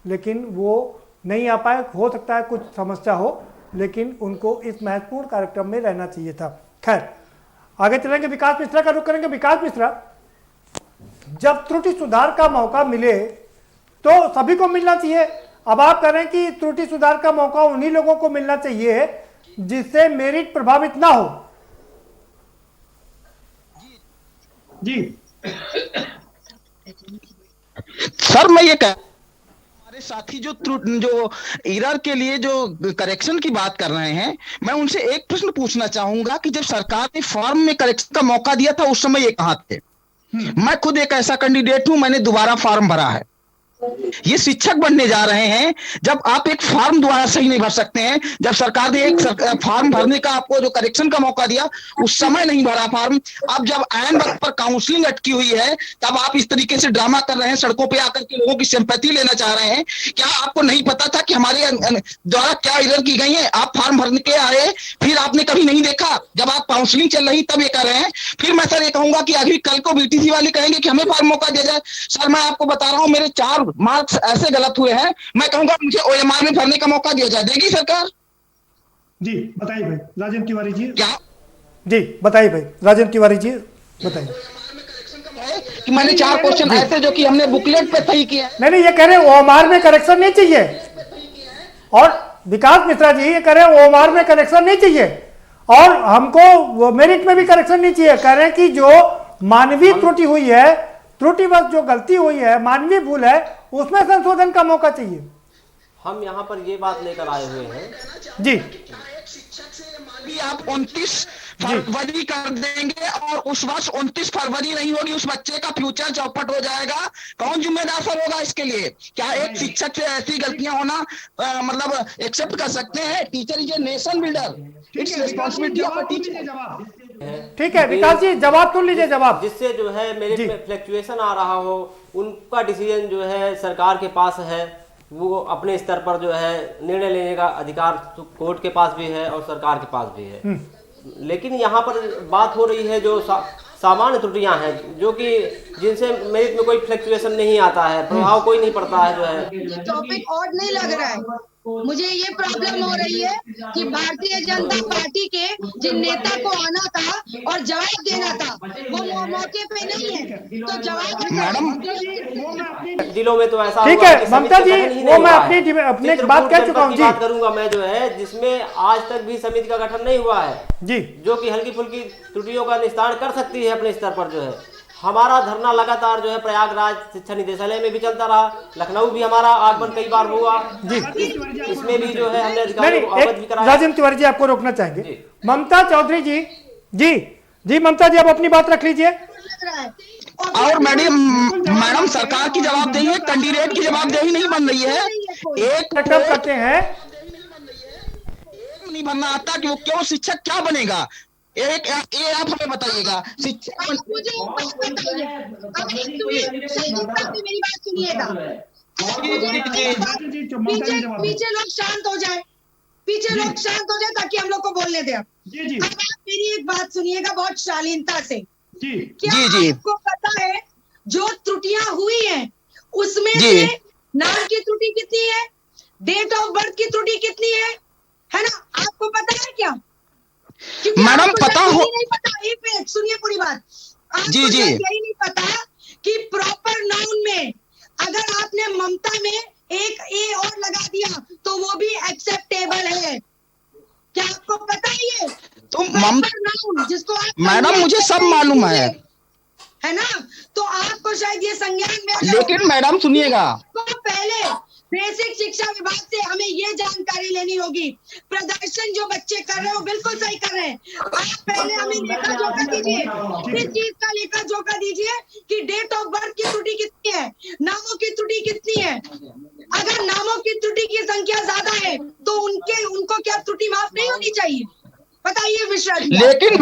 लेकिन वो नहीं आ पाए। हो सकता है कुछ समस्या हो, लेकिन उनको इस महत्वपूर्ण कार्यक्रम में रहना चाहिए था। खैर, आगे चलेंगे, विकास मिश्रा का रुख करेंगे। विकास मिश्रा, जब त्रुटि सुधार का मौका मिले तो सभी को मिलना चाहिए। अब आप कह रहे हैं कि त्रुटि सुधार का मौका उन्हीं लोगों को मिलना चाहिए जिससे मेरिट प्रभावित ना हो। जी सर, मैं ये हमारे साथी जो एरर के लिए जो करेक्शन की बात कर रहे हैं, मैं उनसे एक प्रश्न पूछना चाहूंगा कि जब सरकार ने फॉर्म में करेक्शन का मौका दिया था उस समय ये कहां थे? मैं खुद एक ऐसा कैंडिडेट हूं, मैंने दोबारा फॉर्म भरा है। ये शिक्षक बनने जा रहे हैं, जब आप एक फॉर्म दोबारा सही नहीं भर सकते हैं, जब सरकार ने एक फॉर्म भरने का आपको जो करेक्शन का मौका दिया उस समय नहीं भरा फॉर्म, अब जब ऐन वक्त पर काउंसलिंग अटकी हुई है तब आप इस तरीके से ड्रामा कर रहे हैं, सड़कों पे आकर के लोगों की सिंपैथी लेना चाह रहे हैं। क्या आपको नहीं पता था कि हमारे द्वारा क्या एरर की गई है? आप फॉर्म भरने के आए, फिर आपने कभी नहीं देखा, जब आप काउंसलिंग चल रही तब ये कर रहे हैं। फिर मैं सर ये कहूंगा कि अभी कल को बीटीसी वाले कहेंगे कि हमें फॉर्म मौका दिया जाए। सर, मैं आपको बता रहा हूं, मेरे 4 मार्क्स ऐसे गलत हुए हैं, मैं कहूंगा मुझे ओएमआर में भरने का मौका दिया जाए। देगी सरकार? जी बताइए भाई राजेंद्र तिवारी जी। क्या? जी बताइए भाई राजेंद्र तिवारी जी, बताइए कि मैंने 4 क्वेश्चन ऐसे जो कि हमने बुकलेट पे सही किया। नहीं, ये कह रहे हैं ओएमआर में करेक्शन नहीं चाहिए। और विकास मिश्रा जी ये कह रहे हैं ओएमआर में करेक्शन नहीं चाहिए और हमको मेरिट में भी करेक्शन नहीं चाहिए। कह रहे हैं कि जो मानवीय त्रुटि हुई है, त्रुटिवश जो गलती हुई है, मानवीय भूल है, उसमें संशोधन का मौका चाहिए। हम यहाँ पर ये बात लेकर आए हुए हैं जी, आप 29 फरवरी कर देंगे और उस वर्ष 29 फरवरी नहीं होगी, उस बच्चे का फ्यूचर चौपट हो जाएगा। कौन जिम्मेदार सर होगा इसके लिए? क्या एक शिक्षक से ऐसी गलतियां होना मतलब एक्सेप्ट कर सकते हैं? Teacher is a nation builder, it's responsibility of a teacher. ठीक है विकास जी, जवाब सुन लीजिए। जवाब जिससे जो है मेरिट में फ्लक्चुएशन आ रहा हो, उनका डिसीजन जो है सरकार के पास है, वो अपने स्तर पर जो है निर्णय लेने का अधिकार कोर्ट के पास भी है और सरकार के पास भी है। लेकिन यहाँ पर बात हो रही है जो सामान्य त्रुटियां हैं, जो कि जिनसे मेरिट में कोई फ्लक्चुएशन नहीं आता है, प्रभाव कोई नहीं पड़ता है। जो है टॉपिक ऑड नहीं लग रहा है। मुझे ये प्रॉब्लम हो रही है कि भारतीय जनता पार्टी के जिन नेता को आना था और जवाब देना था वो मौके पे नहीं है, तो जवाब दिलों में तो ऐसा ठीक है ममता जी, वो मैं अपनी बात कह चुका हूँ जी। बात करूंगा मैं जो है जिसमें आज तक भी समिति का गठन नहीं हुआ है जी, जो कि हल्की फुल्की त्रुटियों का निस्तारण कर सकती है अपने स्तर पर। जो है हमारा धरना लगातार जो है प्रयागराज शिक्षा निदेशालय में भी चलता रहा, लखनऊ भी हमारा आगमन कई बार हुआ जी, इसमें भी जो है हमने अधिकारियों को अवगत भी कराया। राजेंद्र तिवारी जी आपको रोकना चाहेंगे। ममता चौधरी जी, जी ममता जी आप अपनी बात रख लीजिए। और मैडम सरकार की जवाबदेही है, कैंडिडेट की जवाबदेही नहीं बन रही है। एक करते हैं नहीं बनना आता कि वो क्यों शिक्षक क्या बनेगा, ये आप हमें बताइएगा। शिक्षक मुझे मेरी बात सुनिएगा, पीछे लोग शांत हो जाए, पीछे लोग शांत हो जाए ताकि हम लोग को बोलने दें। अब आप मेरी एक बात सुनिएगा बहुत शालीनता से। क्या आपको पता है जो त्रुटियां हुई हैं उसमें से नाम की त्रुटि कितनी है, डेट ऑफ बर्थ की त्रुटि कितनी है ना, आपको पता है क्या? क्योंकि मैडम पता हो, नहीं पता, एक मिनट सुनिए पूरी बात। जी आपको जी यही नहीं पता कि प्रॉपर नाउन में अगर आपने ममता में एक ए और लगा दिया तो वो भी एक्सेप्टेबल है, क्या आपको पता है ये? तो नाउन जिसको आप मैडम मुझे सब मालूम है ना, तो आपको शायद ये संज्ञान में, लेकिन मैडम सुनिएगा, तो पहले बेसिक शिक्षा विभाग से हमें ये जानकारी लेनी होगी। प्रदर्शन जो बच्चे कर रहे हो बिल्कुल सही कर रहे हैं, आप पहले हमें लेखा जोखा दीजिए, किस चीज का लेखा जोखा दीजिए कि डेट ऑफ बर्थ की त्रुटि कितनी है, नामों की त्रुटि कितनी है। अगर नामों की त्रुटि की संख्या ज्यादा है तो उनको क्या त्रुटि माफ नहीं होनी चाहिए? बताइए मिश्रा जी। लेकिन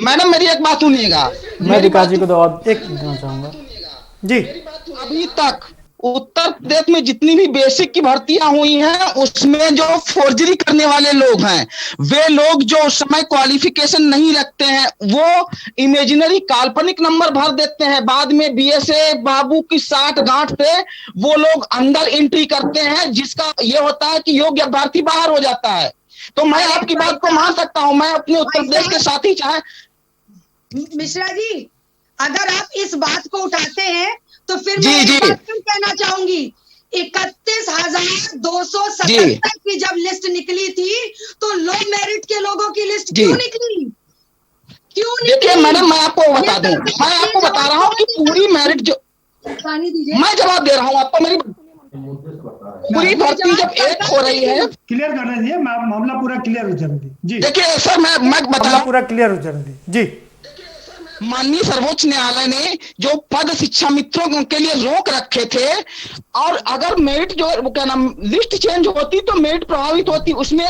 मैडम मेरी एक बात सुनिएगा, मैं विकास जी को तो और एक देना चाहूंगा जी। अभी तक उत्तर प्रदेश में जितनी भी बेसिक की भर्तियां हुई हैं उसमें जो फोर्जरी करने वाले लोग हैं, वे लोग जो उस समय क्वालिफिकेशन नहीं रखते हैं, वो इमेजिनरी काल्पनिक नंबर भर देते हैं, बाद में बीएसए बाबू की 60 गांठ पे वो लोग अंदर एंट्री करते हैं, जिसका ये होता है कि योग्य अभ्यर्थी बाहर हो जाता है। तो मैं आपकी बात को मान सकता हूं, मैं अपने उत्तर प्रदेश के साथी चाहे मिश्रा जी, अगर आप इस बात को उठाते हैं तो फिर जी, मैं जी। एक बात कहना चाहूंगी, 31,277 की जब लिस्ट निकली थी तो लो मेरिट के लोगों की लिस्ट क्यों निकली? देखिए मैडम मैं आपको बता दूं, मैं आपको बता रहा हूं कि पूरी मेरिट जो, मैं जवाब दे रहा हूं आपको, मेरी पूरी भर्ती जब एक हो रही है, क्लियर करना चाहिए, मामला पूरा क्लियर हो जाना चाहिए जी। देखिए सर मैं बता पूरा क्लियर हो जाना चाहिए जी। माननीय सर्वोच्च न्यायालय ने जो पद शिक्षा मित्रों के लिए रोक रखे थे, और अगर मेरिट जो क्या नाम लिस्ट चेंज होती तो मेरिट प्रभावित होती, उसमें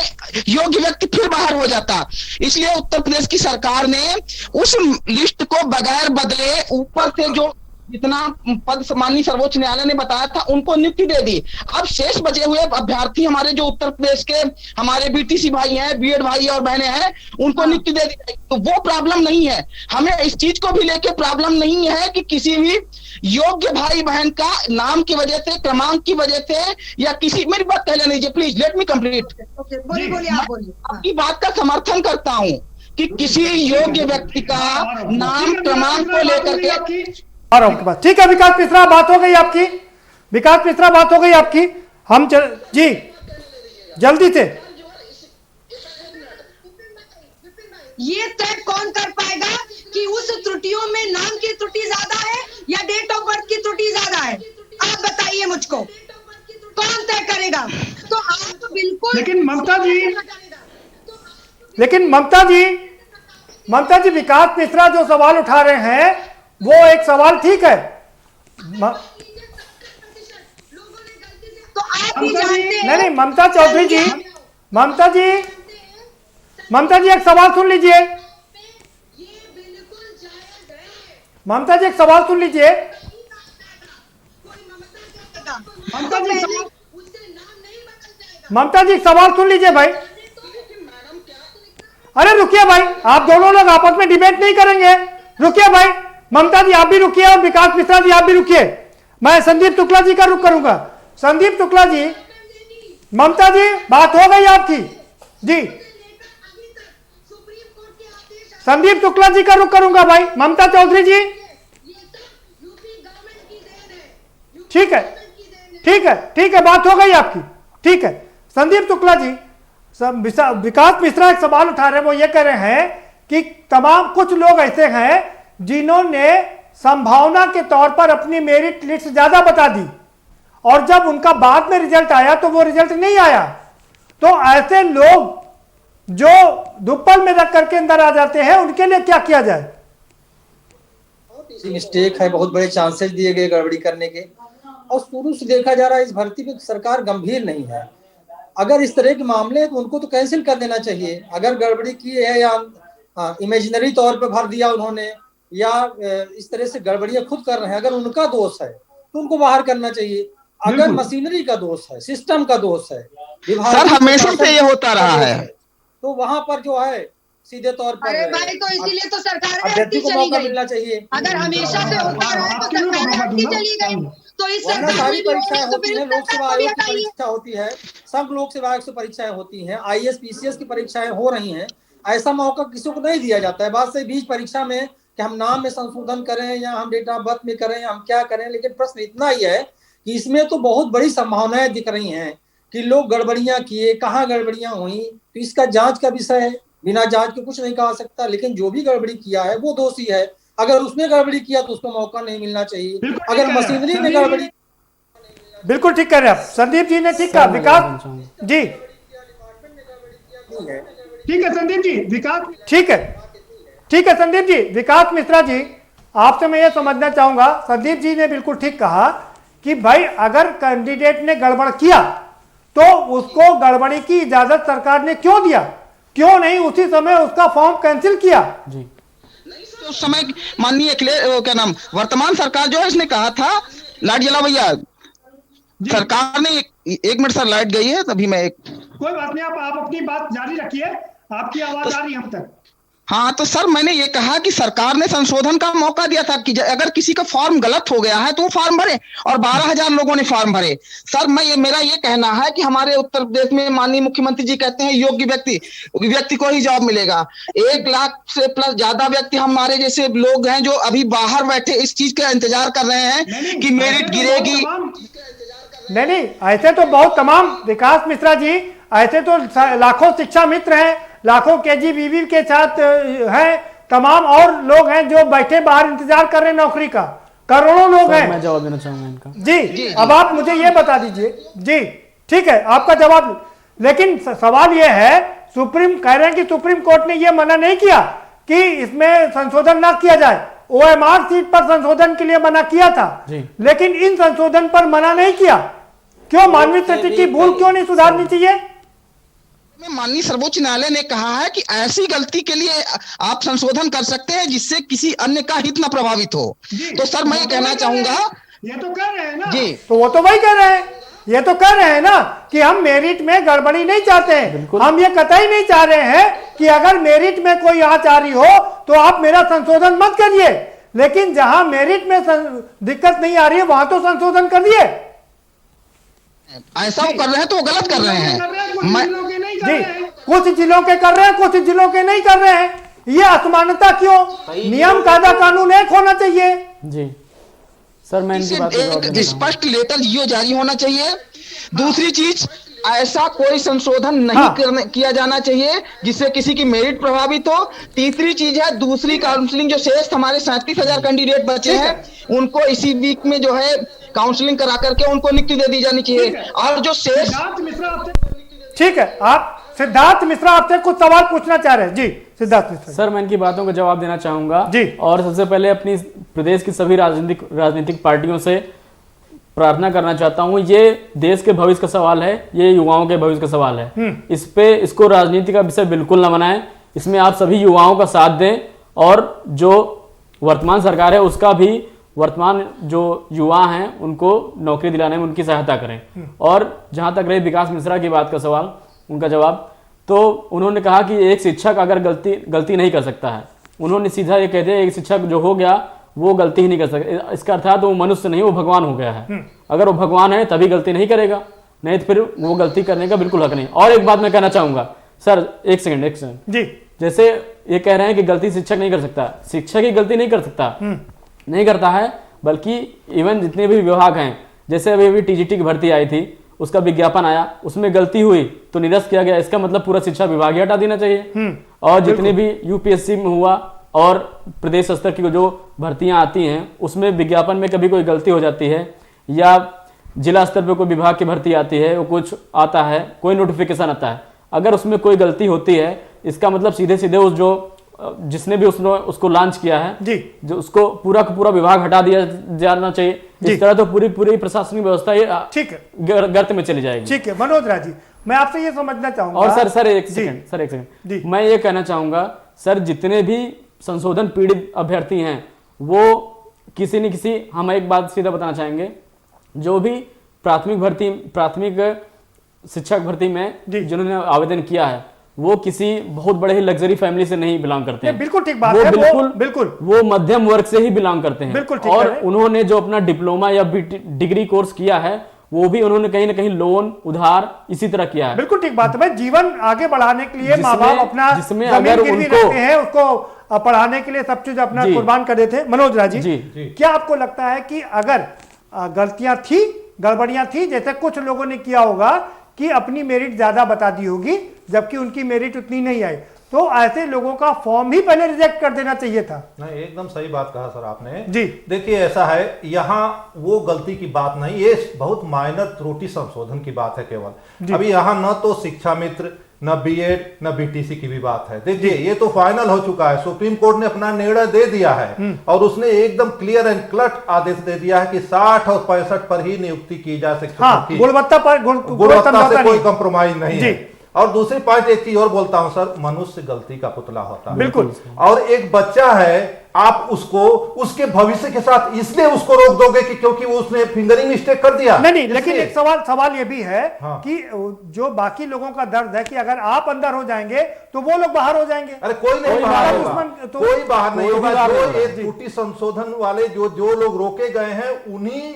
योग्य व्यक्ति फिर बाहर हो जाता। इसलिए उत्तर प्रदेश की सरकार ने उस लिस्ट को बगैर बदले ऊपर से जो जितना पद माननीय सर्वोच्च न्यायालय ने बताया था उनको नियुक्ति दे दी। अब शेष बचे हुए अभ्यर्थी हमारे जो उत्तर प्रदेश के हमारे बीटीसी भाई हैं, बीएड भाई और बहनें हैं, उनको नियुक्ति दे दी जाएगी। तो वो प्रॉब्लम नहीं है, हमें इस चीज को भी लेके प्रॉब्लम नहीं है कि किसी भी योग्य भाई बहन का नाम की वजह से, क्रमांक की वजह से, या किसी, मेरी बात पहले लीजिए प्लीज, लेट मी कंप्लीट। आपकी बात का समर्थन करता हूँ कि किसी योग्य व्यक्ति का नाम क्रमांक को लेकर के आ रहा हूं बात, ठीक है। विकास मिश्रा बात हो गई आपकी, विकास मिश्रा बात हो गई आपकी, हम जी जल्दी से। ये तय कौन कर पाएगा कि उस त्रुटियों में नाम की त्रुटि ज्यादा है या डेट ऑफ बर्थ की त्रुटि ज्यादा है? आप बताइए मुझको, कौन तय करेगा? तो आप तो बिल्कुल, लेकिन ममता जी विकास मिश्रा जो सवाल उठा रहे हैं वो एक सवाल ठीक है। तो आप भी जानते हैं। नहीं ममता चौधरी जी, ममता जी एक सवाल सुन लीजिए, ममता जी एक सवाल सुन लीजिए, ममता जी एक सवाल सुन लीजिए भाई। अरे रुकिए भाई, आप दोनों लोग आपस में डिबेट नहीं करेंगे, रुकिए भाई। ममता जी आप भी रुकिए और विकास मिश्रा जी आप भी रुकिए, मैं संदीप शुक्ला जी का रुख करूंगा। संदीप शुक्ला जी, ममता जी बात हो गई आपकी जी, संदीप शुक्ला जी का रुख करूंगा भाई। ममता चौधरी जी, ठीक है ठीक है ठीक है, बात हो गई आपकी, ठीक है। संदीप शुक्ला जी, विकास मिश्रा एक सवाल उठा रहे हैं, वो ये कह रहे हैं कि तमाम कुछ लोग ऐसे हैं जिन्होंने संभावना के तौर पर अपनी मेरिट लिस्ट ज्यादा बता दी और जब उनका बाद में रिजल्ट आया तो वो रिजल्ट नहीं आया। तो ऐसे लोग जो दुप्पल में रख करके अंदर आ जाते हैं उनके लिए क्या किया जाए? मिस्टेक है, बहुत बड़े चांसेस दिए गए गड़बड़ी करने के, और शुरू से देखा जा रहा है इस भर्ती पे सरकार गंभीर नहीं है। अगर इस तरह के मामले हैं तो उनको तो कैंसिल कर देना चाहिए। अगर गड़बड़ी की है या इमेजिनरी तौर पे भर दिया उन्होंने, या इस तरह से गड़बड़ियां खुद कर रहे हैं, अगर उनका दोष है तो उनको बाहर करना चाहिए। अगर मशीनरी का दोष है, सिस्टम का दोष है, सर हमेशा से ये होता रहा है, तो वहां पर जो है सीधे तौर पर। अरे भाई, तो इसीलिए तो सरकार में अभ्यर्थी को चली मौका गई। मिलना चाहिए। अगर हमेशा से होता रहा तो सरकार हटती चली गई। तो इस वरना सरकार सारी में भी हो परीक्षाएं रही तो होती फिर हैं, इस लोक सेवा सरकार को भी आयोग की हटाइए। परीक्षा होती है, सब लोक सेवा आयोग की परीक्षाएं होती हैं, IAS PCS की परीक्षाएं हो रही हैं। ऐसा मौका किसी को नहीं दिया जाता है। बात से बीच परीक्षा में कि हम नाम में संशोधन करें या हम डेट ऑफ बर्थ में करें, हम क्या करें, लेकिन प्रश्न इतना ही है कि इसमें तो बहुत बड़ी संभावनाएं दिख रही हैं कि लोग गड़बड़ियां किए, कहाँ गड़बड़ियां हुई, तो इसका जांच का विषय है। बिना जांच के कुछ नहीं कहा सकता, लेकिन जो भी गड़बड़ी किया है वो दोषी है। अगर उसने गड़बड़ी किया तो उसको मौका नहीं मिलना चाहिए। अगर मशीनरी में गड़बड़ी, बिल्कुल ठीक कह रहे हैं आप, संदीप जी ने ठीक कहा। विकास जी, ठीक है संदीप जी, विकास ठीक है संदीप जी। विकास मिश्रा जी, आपसे मैं ये समझना चाहूंगा, संदीप जी ने बिल्कुल ठीक कहा कि भाई अगर कैंडिडेट ने गड़बड़ किया तो उसको गड़बड़ी की इजाजत सरकार ने क्यों दिया, क्यों नहीं उसी समय उसका फॉर्म कैंसिल किया? जी, उस समय माननीय क्या नाम वर्तमान सरकार जो है इसने कहा था लाइट जला भैया, सरकार ने एक मिनट सर लाइट गई है तभी मैं कोई बात नहीं, आप अपनी बात जारी रखिए, आपकी आवाज आ रही है हम तक। हाँ, तो सर मैंने ये कहा कि सरकार ने संशोधन का मौका दिया था कि अगर किसी का फॉर्म गलत हो गया है तो वो फॉर्म भरे, और 12,000 लोगों ने फॉर्म भरे। सर मेरा ये कहना है कि हमारे उत्तर प्रदेश में माननीय मुख्यमंत्री जी कहते हैं योग्य व्यक्ति को ही जॉब मिलेगा। 1 लाख से प्लस ज्यादा व्यक्ति हमारे जैसे लोग हैं जो अभी बाहर बैठे इस चीज का इंतजार कर रहे हैं कि मेरिट गिरेगी। नहीं, ऐसे तो बहुत तमाम, विकास मिश्रा जी, ऐसे तो लाखों शिक्षा मित्र हैं, लाखों KGBB के साथ हैं, तमाम और लोग हैं जो बैठे बाहर इंतजार कर रहे हैं नौकरी का, करोड़ों लोग हैं। मैं जवाब देना चाहूंगा इनका। जी, अब आप मुझे ये बता दीजिए। जी ठीक है, आपका जवाब, लेकिन सवाल ये है, कह रहे हैं कि सुप्रीम कोर्ट ने ये मना नहीं किया कि इसमें संशोधन ना किया जाए। OMR सीट पर संशोधन के लिए मना किया था, लेकिन इन संशोधन पर मना नहीं किया। क्यों? मानवीय तृतीय की भूल क्यों नहीं सुधारनी चाहिए? माननीय सर्वोच्च न्यायालय ने कहा है कि ऐसी गलती के लिए आप संशोधन कर सकते हैं जिससे किसी अन्य का हित न प्रभावित हो। तो सर मैं ये कहना चाहूंगा, ये तो कर रहे हैं ना जी, तो वो तो वही कर रहे हैं, ये तो कर रहे हैं ना कि हम मेरिट में गड़बड़ी नहीं चाहते हैं। हम ये कतई नहीं चाह रहे हैं कि अगर मेरिट में कोई आंच आ रही हो तो आप मेरा संशोधन मत करिए, लेकिन जहां मेरिट में दिक्कत नहीं आ रही है वहां तो संशोधन कर दिए। ऐसा वो कर रहे हैं तो वो गलत कर रहे हैं। जी, कुछ जिलों के कर रहे हैं, कुछ जिलों के नहीं कर रहे हैं। ये असमानता क्यों? नियम कायदा कानून एक होना चाहिए। जी सर, मैं इनकी बात एक स्पष्ट लेटर जियो जारी होना चाहिए। दूसरी चीज, ऐसा कोई संशोधन नहीं किया जाना चाहिए जिससे किसी की मेरिट प्रभावित हो। तीसरी चीज है, दूसरी काउंसलिंग जो शेष हमारे 37,000 कैंडिडेट बचे हैं उनको इसी वीक में जो है काउंसलिंग करा करके उनको नियुक्ति दे दी जानी चाहिए। और जो शेष, ठीक है, आप सिद्धार्थ मिश्रा आपसे कुछ सवाल पूछना चाह रहे हैं। जी सिद्धार्थ मिश्रा। सर, मैं इनकी बातों का जवाब देना चाहूंगा जी। और सबसे पहले अपनी प्रदेश की सभी राजनीतिक पार्टियों से प्रार्थना करना चाहता हूं, ये देश के भविष्य का सवाल है, ये युवाओं के भविष्य का सवाल है। इसको राजनीति का विषय बिल्कुल न बनाएं। इसमें आप सभी युवाओं का साथ दें और जो वर्तमान सरकार है उसका भी, वर्तमान जो युवा हैं उनको नौकरी दिलाने में उनकी सहायता करें। और जहां तक रही विकास मिश्रा की बात का सवाल, उनका जवाब, तो उन्होंने कहा कि एक शिक्षक अगर गलती नहीं कर सकता है, उन्होंने सीधा ये कह दिया एक शिक्षक जो हो गया वो गलती ही नहीं कर सकता। इसका अर्थात वो मनुष्य नहीं, वो भगवान हो गया है। अगर वो भगवान है तभी गलती नहीं करेगा, नहीं तो फिर वो गलती करने का बिल्कुल हक नहीं। और एक बात मैं कहना चाहूंगा सर, एक सेकंड जी, जैसे ये कह रहे हैं कि गलती शिक्षक नहीं कर सकता, शिक्षक ही गलती नहीं कर सकता, नहीं करता है, बल्कि इवन जितने भी विभाग हैं, जैसे अभी TGT की भर्ती आई थी, उसका विज्ञापन आया, उसमें गलती हुई तो निरस्त किया गया। इसका मतलब पूरा शिक्षा विभाग ही हटा देना चाहिए। और जितने भी UPSC में हुआ और प्रदेश स्तर की जो भर्तियां आती हैं उसमें विज्ञापन में कभी कोई गलती हो जाती है या जिला स्तर पे कोई विभाग की भर्ती आती है, वो कुछ आता है, कोई नोटिफिकेशन आता है, अगर उसमें कोई गलती होती है इसका मतलब सीधे सीधे उस जो जिसने भी उसको लॉन्च किया है जी, जो उसको पूरा का पूरा विभाग हटा दिया जाना चाहिए। इस तरह तो पूरी प्रशासनिक व्यवस्था ये ठीक है गर्त में चली जाएगी। ठीक है मनोज राजी, मैं आपसे ये समझना चाहूंगा। और सर एक सेकंड मैं ये कहना चाहूंगा सर, जितने भी संशोधन पीड़ित अभ्यर्थी हैं वो किसी न किसी, हम एक बात सीधा बताना चाहेंगे, जो भी प्राथमिक शिक्षक भर्ती में जिन्होंने आवेदन किया है वो किसी बहुत बड़े ही लग्जरी फैमिली से नहीं बिलोंग करते हैं। बिल्कुल ठीक बात वो है, बिल्कुल वो मध्यम वर्ग से ही बिलोंग करते हैं। बिल्कुल ठीक और है। उन्होंने जो अपना डिप्लोमा या डिग्री कोर्स किया है वो भी उन्होंने कहीं ना कहीं लोन उधार इसी तरह किया है। बिल्कुल ठीक बात है भाई, जीवन आगे बढ़ाने के लिए माँ बाप अपना जिसमें जमीन अगर गिरवी उनको रखते हैं, उसको पढ़ाने के लिए सब चीज अपना कुर्बान कर देते हैं। मनोज राज जी, क्या आपको लगता है कि अगर गलतियां थी, गड़बड़ियां थी, जैसे कुछ लोगों ने किया होगा कि अपनी मेरिट ज्यादा बता दी होगी जबकि उनकी मेरिट उतनी नहीं आई, तो ऐसे लोगों का फॉर्म ही पहले रिजेक्ट कर देना चाहिए था? नहीं, एकदम सही बात कहा सर आपने जी। देखिए ऐसा है, यहाँ वो गलती की बात नहीं, ये बहुत माइनर त्रुटि संशोधन की बात है केवल। अभी यहाँ न तो शिक्षा मित्र, न बीएड, न बीटीसी की भी बात है। देखिए ये तो फाइनल हो चुका है, सुप्रीम कोर्ट ने अपना निर्णय दे दिया है और उसने एकदम क्लियर एंड क्लट आदेश दे दिया है कि 60 और 65 पर ही नियुक्ति की जा सकती है। गुणवत्ता से कोई कंप्रोमाइज नहीं है। और दूसरी पॉइंट एक चीज और बोलता हूं सर, मनुष्य गलती का पुतला होता है। बिल्कुल। और एक बच्चा है, आप उसको उसके भविष्य के साथ इसलिए उसको रोक दोगे कि क्योंकि वो उसने फिंगरिंग मिस्टेक कर दिया? नहीं, लेकिन एक सवाल ये भी है कि जो बाकी लोगों का दर्द है कि अगर आप अंदर हो जाएंगे तो वो लोग बाहर हो जाएंगे। अरे कोई नहीं बाहर होगा, कोई बाहर नहीं होगा। जो ये त्रुटि संशोधन वाले जो लोग रोके गए हैं उन्हीं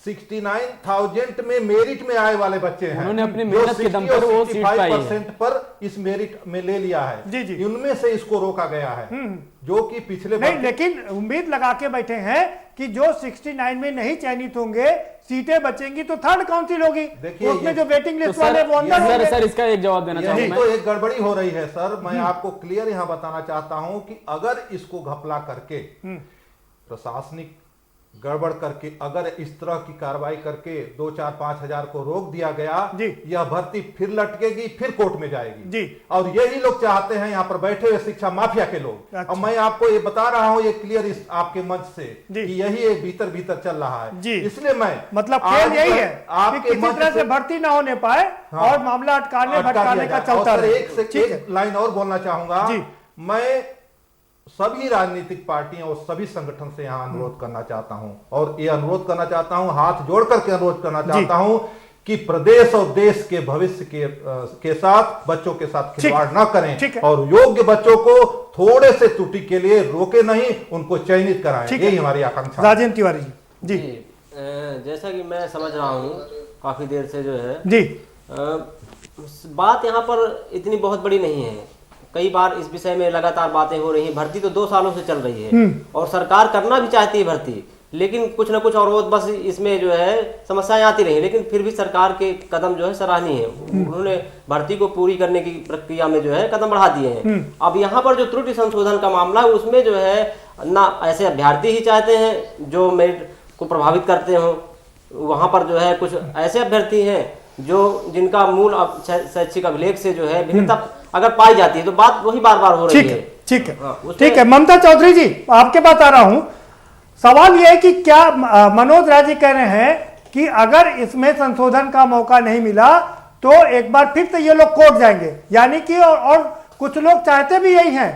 69,000 में मेरिट में आए वाले बच्चे हैं। उन्होंने अपनी मेहनत के दम पर वो सीट पाई है। पर इस मेरिट में ले लिया है। जी जी। उनमें से इसको रोका गया है जो कि पिछले नहीं, लेकिन उम्मीद लगा के बैठे हैं कि जो 69 में नहीं चयनित होंगे, सीटें बचेंगी तो थर्ड काउंसिल होगी। देखिए उसमें जो वेटिंग लिस्ट तो वाले वो अंदर होंगे। सर इसका एक जवाब देना चाहूंगा मैं। तो एक गड़बड़ी हो रही है सर, मैं आपको क्लियर यहां बताना चाहता हूं कि अगर इसको घपला करके प्रशासनिक गड़बड़ करके अगर इस तरह की कार्रवाई करके 2, 4, 5 हजार को रोक दिया गया, यह भर्ती फिर लटकेगी, फिर कोर्ट में जाएगी जी। और यही लोग चाहते हैं, यहाँ पर बैठे हुए शिक्षा माफिया के लोग। अच्छा। अब मैं आपको ये बता रहा हूँ, ये क्लियर इस आपके मंच से कि यही एक भीतर चल रहा है जी। इसलिए मैं मतलब खेल यही है कि किसी तरह से भर्ती ना होने पाए और मामला अटकाने भटकाने का चलता रहे। एक लाइन और बोलना चाहूंगा, मैं सभी राजनीतिक पार्टियों और सभी संगठन से यहाँ अनुरोध करना चाहता हूं और ये अनुरोध करना चाहता हूं, हाथ जोड़ करके अनुरोध करना चाहता हूं कि प्रदेश और देश के भविष्य के साथ बच्चों के साथ खिलवाड़ न करें और योग्य बच्चों को थोड़े से त्रुटि के लिए रोके नहीं, उनको चयनित कराएं। यही हमारी आकांक्षा। राजेंद्र तिवारी जी, जैसा कि मैं समझ रहा हूँ काफी देर से जो है जी, बात यहाँ पर इतनी बहुत बड़ी नहीं है। कई बार इस विषय में लगातार बातें हो रही हैं। भर्ती तो 2 सालों से चल रही है और सरकार करना भी चाहती है भर्ती, लेकिन कुछ ना कुछ और वो बस इसमें जो है समस्याएं आती रही, लेकिन फिर भी सरकार के कदम जो है सराहनीय है। उन्होंने भर्ती को पूरी करने की प्रक्रिया में जो है कदम बढ़ा दिए हैं। अब यहाँ पर जो त्रुटि संशोधन का मामला है उसमें जो है ना ऐसे अभ्यर्थी ही चाहते हैं जो मेरिट को प्रभावित करते हो, वहाँ पर जो है कुछ ऐसे अभ्यर्थी हैं जो जिनका मूल शैक्षिक अभिलेख से जो है भिन्नता अगर पाई जाती है, तो बात वही बार हो रही है। ठीक है। ममता चौधरी जी, आपके पास आ रहा हूं। सवाल यह है कि क्या मनोज राज जी कह रहे हैं कि अगर इसमें संशोधन का मौका नहीं मिला तो एक बार फिर से ये लोग कोर्ट जाएंगे, यानी कि और कुछ लोग चाहते भी यही हैं,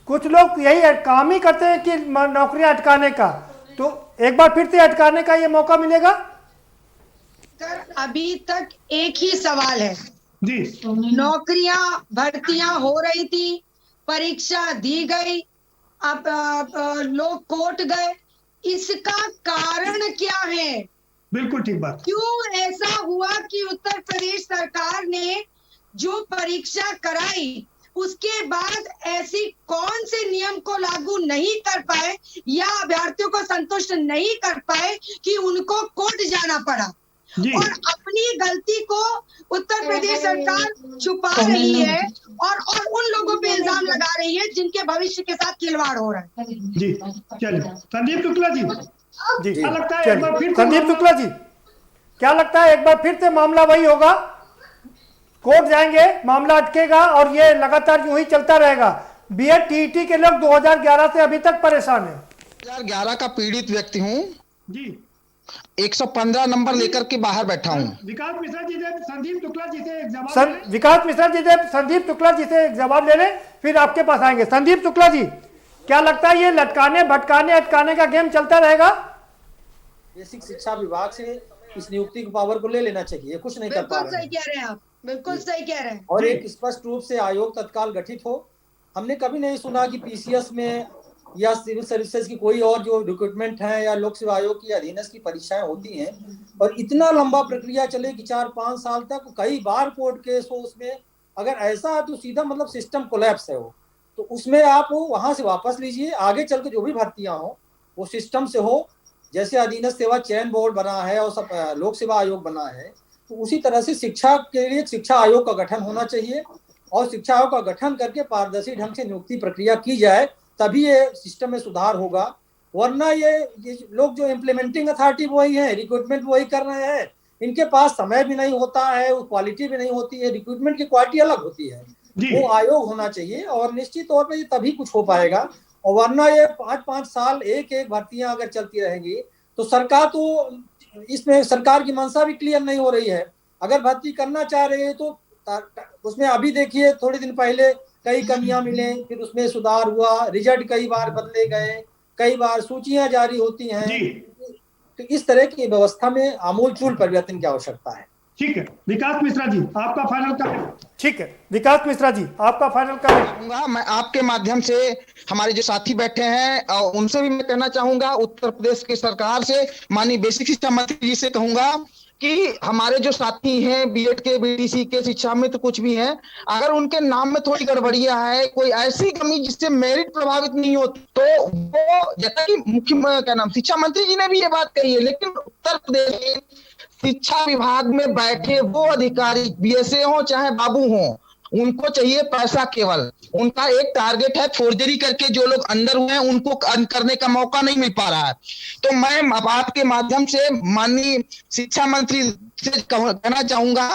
कुछ लोग यही काम ही करते हैं कि नौकरियां अटकाने का, तो एक बार फिर से अटकाने का ये मौका मिलेगा? अभी तक एक ही सवाल है जी, नौकरियां भर्तियां हो रही थी, परीक्षा दी गई, अब लोग कोर्ट गए, इसका कारण क्या है? बिल्कुल ठीक बात। क्यों ऐसा हुआ कि उत्तर प्रदेश सरकार ने जो परीक्षा कराई उसके बाद ऐसी कौन से नियम को लागू नहीं कर पाए या अभ्यर्थियों को संतुष्ट नहीं कर पाए कि उनको कोर्ट जाना पड़ा और अपनी गलती को उत्तर प्रदेश सरकार छुपा रही है और उन लोगों पे इल्जाम लगा रही है जिनके भविष्य के साथ खिलवाड़ हो रहा है। जी चलिए संदीप शुक्ला जी, क्या लगता है एक बार फिर संदीप शुक्ला जी, क्या लगता है एक बार फिर से मामला वही होगा, कोर्ट जाएंगे, मामला अटकेगा और ये लगातार यूं ही चलता रहेगा? बीएड टीईटी के लोग 2011 से अभी तक परेशान है। 2011 का पीड़ित व्यक्ति हूँ जी, 115 नंबर लेकर के बाहर बैठा हूँ। विकास मिश्रा जी से संदीप शुक्ला जी से एक जवाब संदीप शुक्ला जी से एक जवाब ले लें, फिर आपके पास आएंगे। संदीप शुक्ला जी, क्या लगता है ये लटकाने भटकाने अटकाने का गेम चलता रहेगा? बेसिक शिक्षा विभाग से इस नियुक्ति की पावर को ले लेना चाहिए, कुछ नहीं कर पा रहे हैं। सही कह रहे हैं आप। बिल्कुल सही कह रहे हैं। और एक स्पष्ट रूप से आयोग तत्काल गठित हो। हमने कभी नहीं सुना कि पीसीएस में या सिविल सर्विसेज की कोई और जो रिक्रूटमेंट है या लोक सेवा आयोग की अधीनस्थ की परीक्षाएं होती हैं और इतना लंबा प्रक्रिया चले कि 4-5 साल तक, कई बार कोर्ट केस हो उसमें। अगर ऐसा है तो सीधा मतलब सिस्टम कोलैप्स है तो उसमें आप वहां से वापस लीजिए। आगे चल के जो भी भर्तियां हो वो सिस्टम से हो, जैसे अधीनस्थ सेवा चयन बोर्ड बना है और सब लोक सेवा आयोग बना है, तो उसी तरह से शिक्षा के लिए शिक्षा आयोग का गठन होना चाहिए और शिक्षा आयोग का गठन करके पारदर्शी ढंग से नियुक्ति प्रक्रिया की जाए, तभी ये सिस्टम में सुधार होगा। वरना ये लोग जो इम्प्लीमेंटिंग अथॉरिटी वही है, रिक्रूटमेंट वही कर रहे हैं, इनके पास समय भी नहीं होता है, वो क्वालिटी भी नहीं होती है। रिक्रूटमेंट की क्वालिटी अलग होती है, वो आयोग होना चाहिए और निश्चित तौर पर ये तभी कुछ हो पाएगा। और वरना ये 5-5 साल एक भर्तियां अगर चलती रहेंगी तो इसमें सरकार की मंशा भी क्लियर नहीं हो रही है। अगर भर्ती करना चाह रहे हैं तो उसमें अभी देखिए थोड़े दिन पहले कई कमियां मिले, फिर उसमें सुधार हुआ, रिजल्ट कई बार बदले गए, कई बार सूचियां जारी होती हैं। तो इस तरह की व्यवस्था में आमूलचूल परिवर्तन की आवश्यकता है। ठीक है, विकास मिश्रा जी आपका फाइनल कमेंट। ठीक है, विकास मिश्रा जी आपका फाइनल कमेंट। मैं आपके माध्यम से हमारे जो साथी बैठे हैं उनसे भी मैं कहना चाहूंगा, उत्तर प्रदेश की सरकार से, माननीय बेसिक शिक्षा मंत्री जी से कहूंगा कि हमारे जो साथी हैं बीएड के, बीडीसी के, शिक्षा मित्र कुछ भी हैं, अगर उनके नाम में थोड़ी गड़बड़ियां है, कोई ऐसी कमी जिससे मेरिट प्रभावित नहीं होती, तो वो जैसा कि शिक्षा मंत्री जी ने भी ये बात कही है, लेकिन उत्तर प्रदेश शिक्षा विभाग में बैठे वो अधिकारी बीएसए हो चाहे बाबू हो, उनको चाहिए पैसा। केवल उनका एक टारगेट है, फोर्जरी करके जो लोग अंदर हुए हैं उनको करने का मौका नहीं मिल पा रहा है। तो मैं आपके माध्यम से माननीय शिक्षा मंत्री से कहना चाहूंगा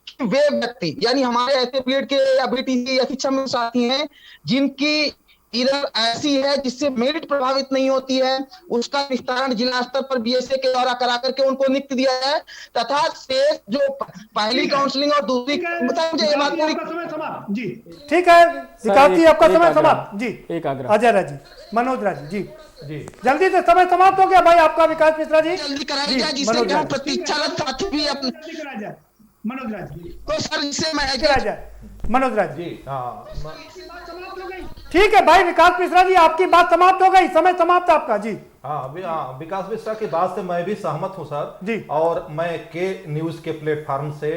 कि वे व्यक्ति, यानी हमारे ऐसे बीएड के या बीटीसी या शिक्षा में साथी हैं जिनकी इधर ऐसी है जिससे मेरिट प्रभावित नहीं होती है, उसका निस्तारण जिला स्तर पर बीएसए के द्वारा करा करके उनको नियुक्त दिया जाए, तथा शेष जो पहली काउंसलिंग और दूसरी जी ठीक है। विकास जी आपका समय समाप्त। जी एक आग्रह, अजय राजी, मनोज राजी जी जल्दी से समय समाप्त हो गया भाई आपका। विकास मिश्रा जी जल्दी कराया जाए जिससे कि हम प्रतीक्षारत साथी भी अपने मनोज राज तो सर इससे मैं मनोज राज जी ठीक है भाई। विकास मिश्रा जी आपकी बात समाप्त हो गई, समय समाप्त आपका जी। हाँ, विकास मिश्रा की बात से मैं भी सहमत हूँ सर जी। और मैं के न्यूज के प्लेटफॉर्म से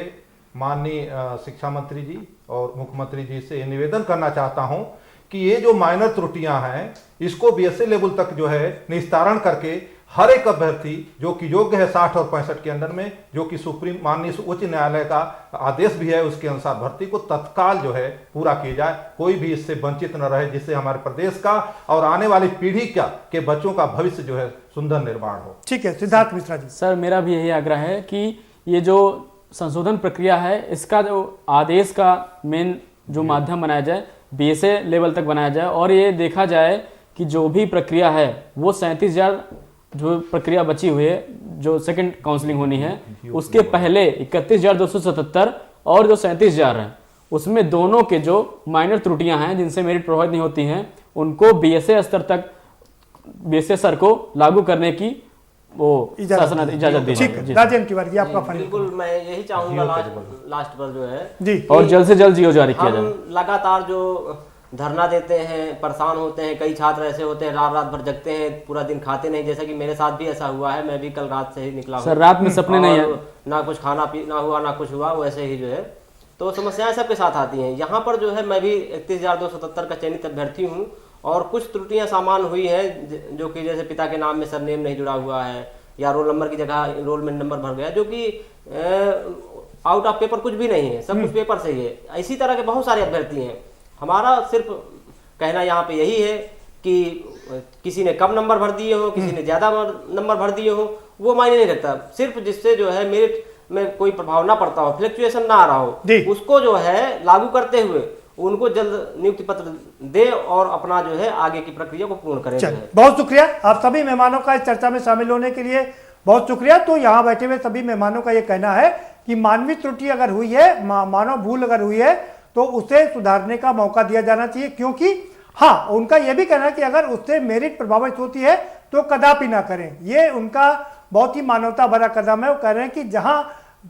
माननीय शिक्षा मंत्री जी और मुख्यमंत्री जी से निवेदन करना चाहता हूँ कि ये जो माइनर त्रुटियां हैं इसको बीएसए लेवल तक जो है निस्तारण करके हर एक अभ्यर्थी जो कि योग्य है 60 और 65 के अंदर में, जो कि सुप्रीम माननीय उच्च न्यायालय का आदेश भी है, उसके अनुसार भर्ती को तत्काल जो है पूरा किया जाए। कोई भी इससे वंचित न रहे, जिससे हमारे प्रदेश का और आने वाली पीढ़ी के बच्चों का भविष्य जो है सुंदर निर्माण हो। ठीक है, सिद्धार्थ मिश्रा जी। सर मेरा भी यही आग्रह है कि ये जो संशोधन प्रक्रिया है इसका जो आदेश का मेन जो माध्यम बनाया जाए बीएसए लेवल तक बनाया जाए और ये देखा जाए कि जो भी प्रक्रिया है वो 37,000 जो प्रक्रिया बची हुई है, जो सेकंड काउंसलिंग होनी है, उसके पहले 31,277 और जो 37,000 है उसमें दोनों के जो माइनर त्रुटियां हैं जिनसे मेरिट प्रभावित नहीं होती हैं उनको बीएसए स्तर तक बीएसए सर को लागू करने की वो शासन इजाजत दी जाए। राजेंद्र तिवारी जी आपका फाइनल। बिल्कुल मैं यही चाहूंगा लास्ट पर जो है जी और जल्द से जल्द जियो जारी किया जाए। लगातार जो धरना देते हैं, परेशान होते हैं, कई छात्र ऐसे होते हैं रात रात भर जगते हैं, पूरा दिन खाते नहीं, जैसा कि मेरे साथ भी ऐसा हुआ है। मैं भी कल रात से ही निकला सर, रात में सपने नहीं है, ना कुछ खाना पीना हुआ ना कुछ हुआ, वैसे ही जो है तो समस्याएं सबके साथ आती हैं। यहाँ पर जो है मैं भी 31,277 का चयनित अभ्यर्थी हूँ और कुछ त्रुटियां सामान्य हुई है, जो कि जैसे पिता के नाम में सरनेम नहीं जुड़ा हुआ है या रोल नंबर की जगह एनरोलमेंट नंबर भर गया, जो कि आउट ऑफ पेपर कुछ भी नहीं है, सब कुछ पेपर से ही है। इसी तरह के बहुत सारे अभ्यर्थी हैं। हमारा सिर्फ कहना यहाँ पे यही है कि किसी ने कम नंबर भर दिए हो, किसी ने ज्यादा नंबर भर दिए हो, वो मायने नहीं रखता। सिर्फ जिससे जो है मेरिट में कोई प्रभाव ना पड़ता हो, फ्लक्चुएशन ना आ रहा हो, उसको जो है लागू करते हुए उनको जल्द नियुक्ति पत्र दे और अपना जो है आगे की प्रक्रिया को पूर्ण करें। बहुत शुक्रिया आप सभी मेहमानों का इस चर्चा में शामिल होने के लिए, बहुत शुक्रिया। तो यहाँ बैठे हुए सभी मेहमानों का ये कहना है कि मानवीय त्रुटि अगर हुई है, मानव भूल अगर हुई है तो उसे सुधारने का मौका दिया जाना चाहिए, क्योंकि हाँ उनका यह भी कहना है कि अगर उससे मेरिट प्रभावित होती है तो कदापि ना करें। ये उनका बहुत ही मानवता भरा कदम है। वो कह रहे हैं कि जहां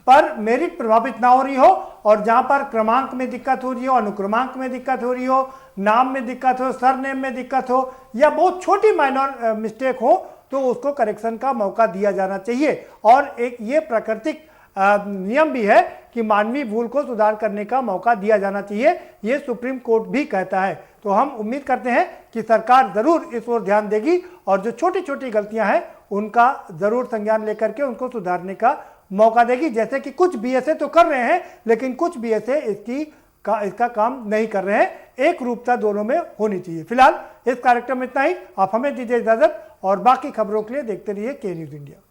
पर मेरिट प्रभावित ना हो रही हो, और जहां पर क्रमांक में दिक्कत हो रही हो, अनुक्रमांक में दिक्कत हो रही हो, नाम में दिक्कत हो, सरनेम में दिक्कत हो, या बहुत छोटी माइनर मिस्टेक हो, तो उसको करेक्शन का मौका दिया जाना चाहिए। और एक ये प्राकृतिक नियम भी है कि मानवीय भूल को सुधार करने का मौका दिया जाना चाहिए, ये सुप्रीम कोर्ट भी कहता है। तो हम उम्मीद करते हैं कि सरकार जरूर इस ओर ध्यान देगी और जो छोटी छोटी गलतियां हैं उनका जरूर संज्ञान लेकर के उनको सुधारने का मौका देगी। जैसे कि कुछ बीएसए तो कर रहे हैं, लेकिन कुछ बीएसए इसका काम नहीं कर रहे हैं। एक रूपता दोनों में होनी चाहिए। फिलहाल इस कार्यक्रम में इतना ही। आप हमें दीजिए इजाजत और बाकी खबरों के लिए देखते रहिए के न्यूज़ इंडिया।